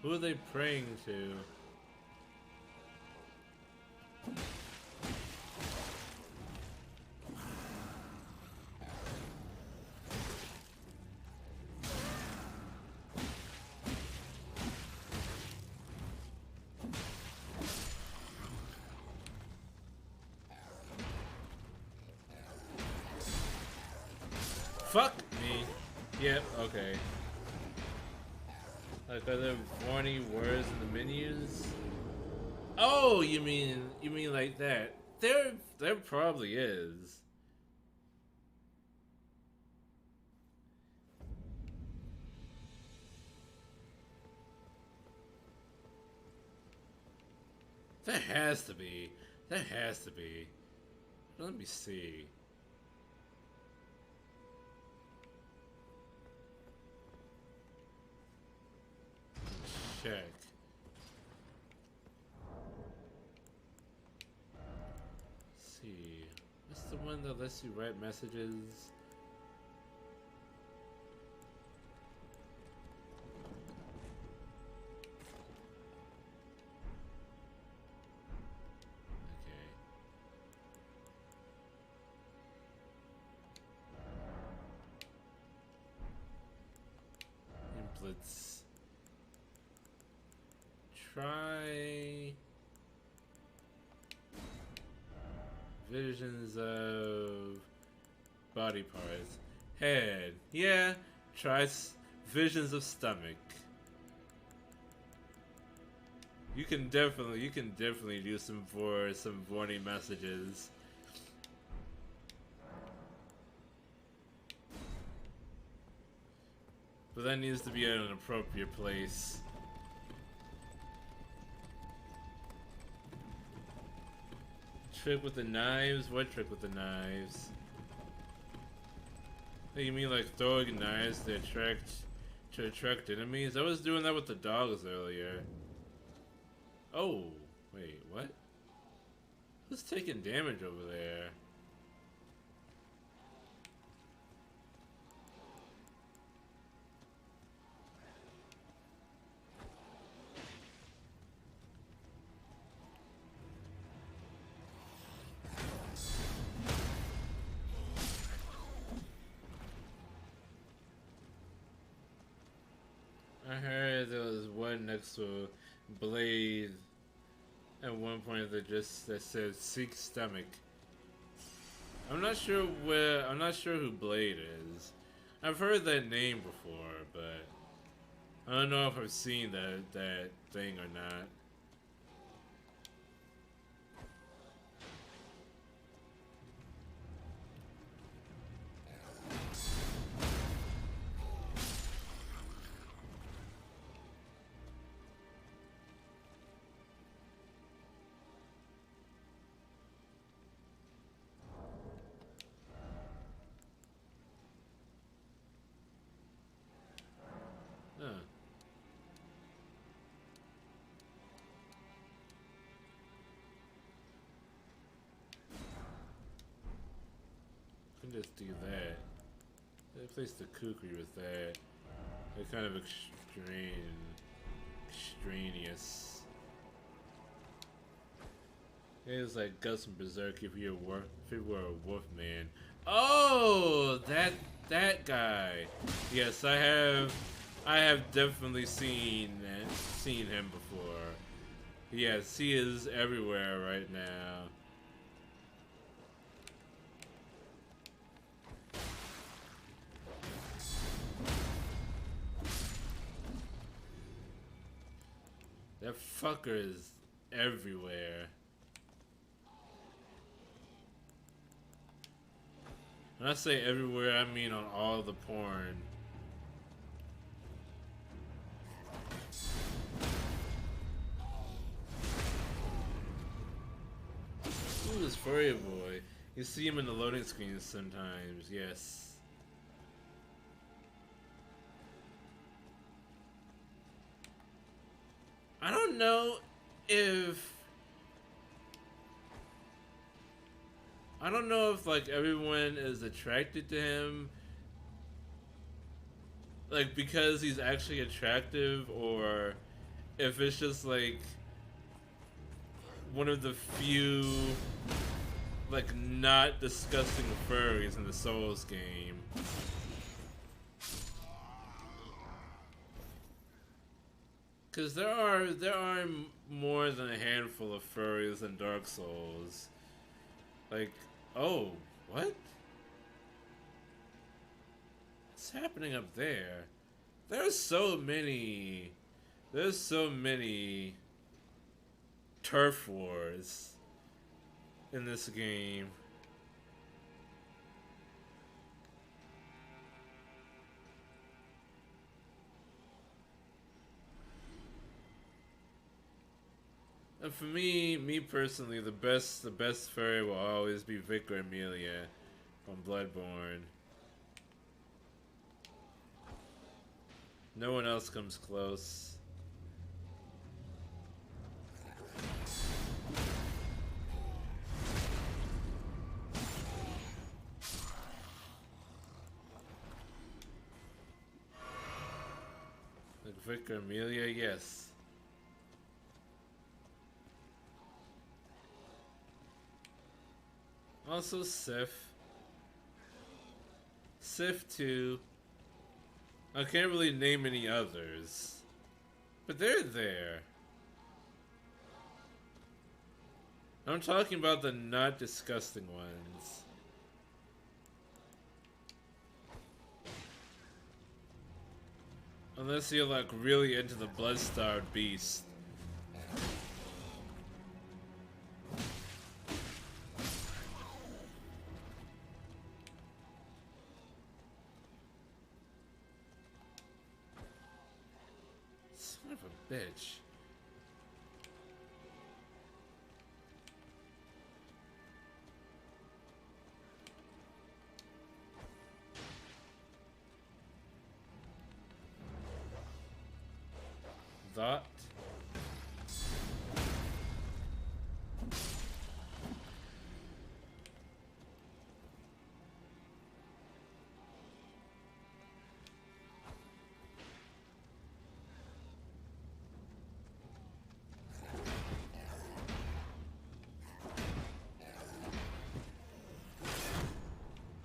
Who are they praying to? Fuck me. Yep, okay. Like, are there warning words in the menus? Oh, you mean like that? There probably is. There has to be. There has to be. Let me see. Check. Let's see. What's the one that lets you write messages? Okay. Inputs. Try visions of body parts. Head. Yeah. Try visions of stomach. You can definitely do some warning messages. But that needs to be at an appropriate place. Trick with the knives? What trick with the knives? Hey, you mean like throwing knives to attract enemies? I was doing that with the dogs earlier. Oh, wait, what? Who's taking damage over there? I heard there was one next to Blade at one point that said "seek stomach." I'm not sure who Blade is. I've heard that name before, but I don't know if I've seen that thing or not. Huh. I can just do that. They placed the kukri with that. They're kind of extraneous. It was like Gus and Berserk if you were a wolf man. Oh, that guy. Yes, I have definitely seen him before. Yes, he is everywhere right now. That fucker is everywhere. When I say everywhere, I mean on all the porn. is Furry Boy? You see him in the loading screens sometimes, yes. I don't know if... I don't know if, like, everyone is attracted to him, like, because he's actually attractive, or if it's just, like, one of the few, like, not disgusting furries in the Souls game. Because there are more than a handful of furries in Dark Souls. Like, oh, what? What's happening up there? There's so many turf wars in this game. And for me personally, the best furry will always be Vicar Amelia from Bloodborne. No one else comes close. Like Vicar Amelia, yes. Also Sif. Sif 2. I can't really name any others. But they're there. I'm talking about the not disgusting ones. Unless you're like really into the blood-starved beast. Son of a bitch. That.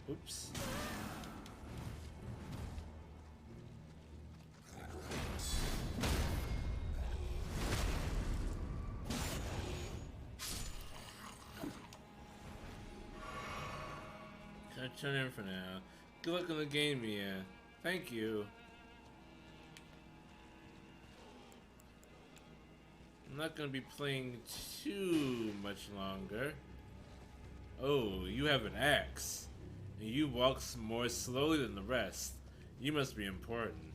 Oops. Can I turn in for now? Good luck in the game, Mia. Thank you. I'm not gonna be playing too much longer. Oh, you have an axe. And you walk more slowly than the rest. You must be important.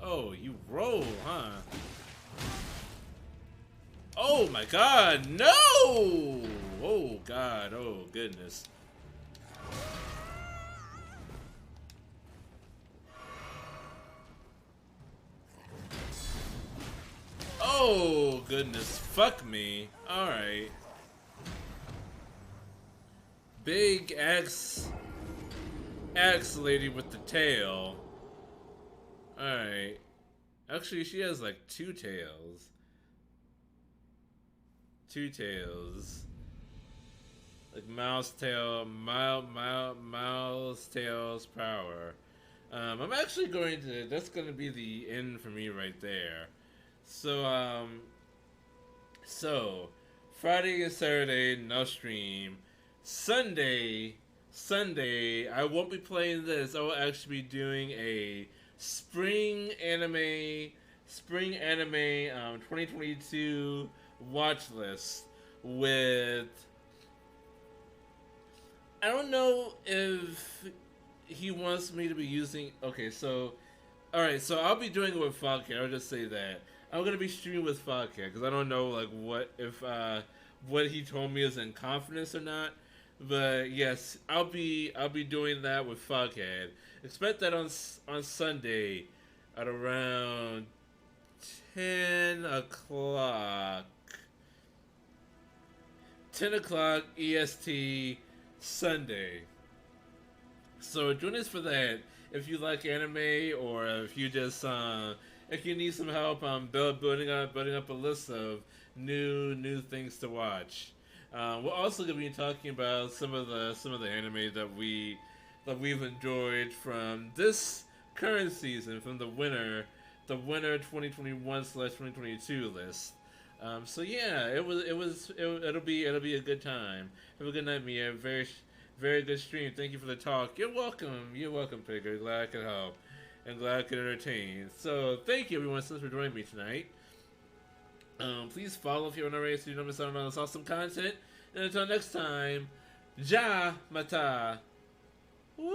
Oh, you roll, huh? Oh my god, no! Oh god, oh goodness. Oh goodness, fuck me. Alright. Big axe lady with the tail. Alright. Actually, she has like two tails. Two tails. Like mouse tail, mouse tail's power. I'm actually going to, that's gonna be the end for me right there. So, Friday and Saturday, no stream. Sunday, I won't be playing this. I will actually be doing a spring anime 2022 watch list with I don't know if he wants me to be using. Okay, so all right, so I'll be doing it with Fogcat. I'll just say that I'm gonna be streaming with Fogcat because I don't know like what he told me is in confidence or not. But yes, I'll be doing that with Fogcat. Expect that on Sunday at around 10 o'clock. 10 o'clock EST Sunday. So join us for that if you like anime or if you just if you need some help building up a list of new things to watch. We're also going to be talking about some of the anime that we've enjoyed from this current season, from the winter 2021/2022 list. So yeah, it'll be a good time. Have a good night, Mia. Very good stream. Thank you for the talk. You're welcome. You're welcome, Pigger. Glad I could help and glad I could entertain. So thank you everyone so much for joining me tonight. Please follow if you're on the race so you don't miss out on all this awesome content. And until next time, Ja Mata. Woo!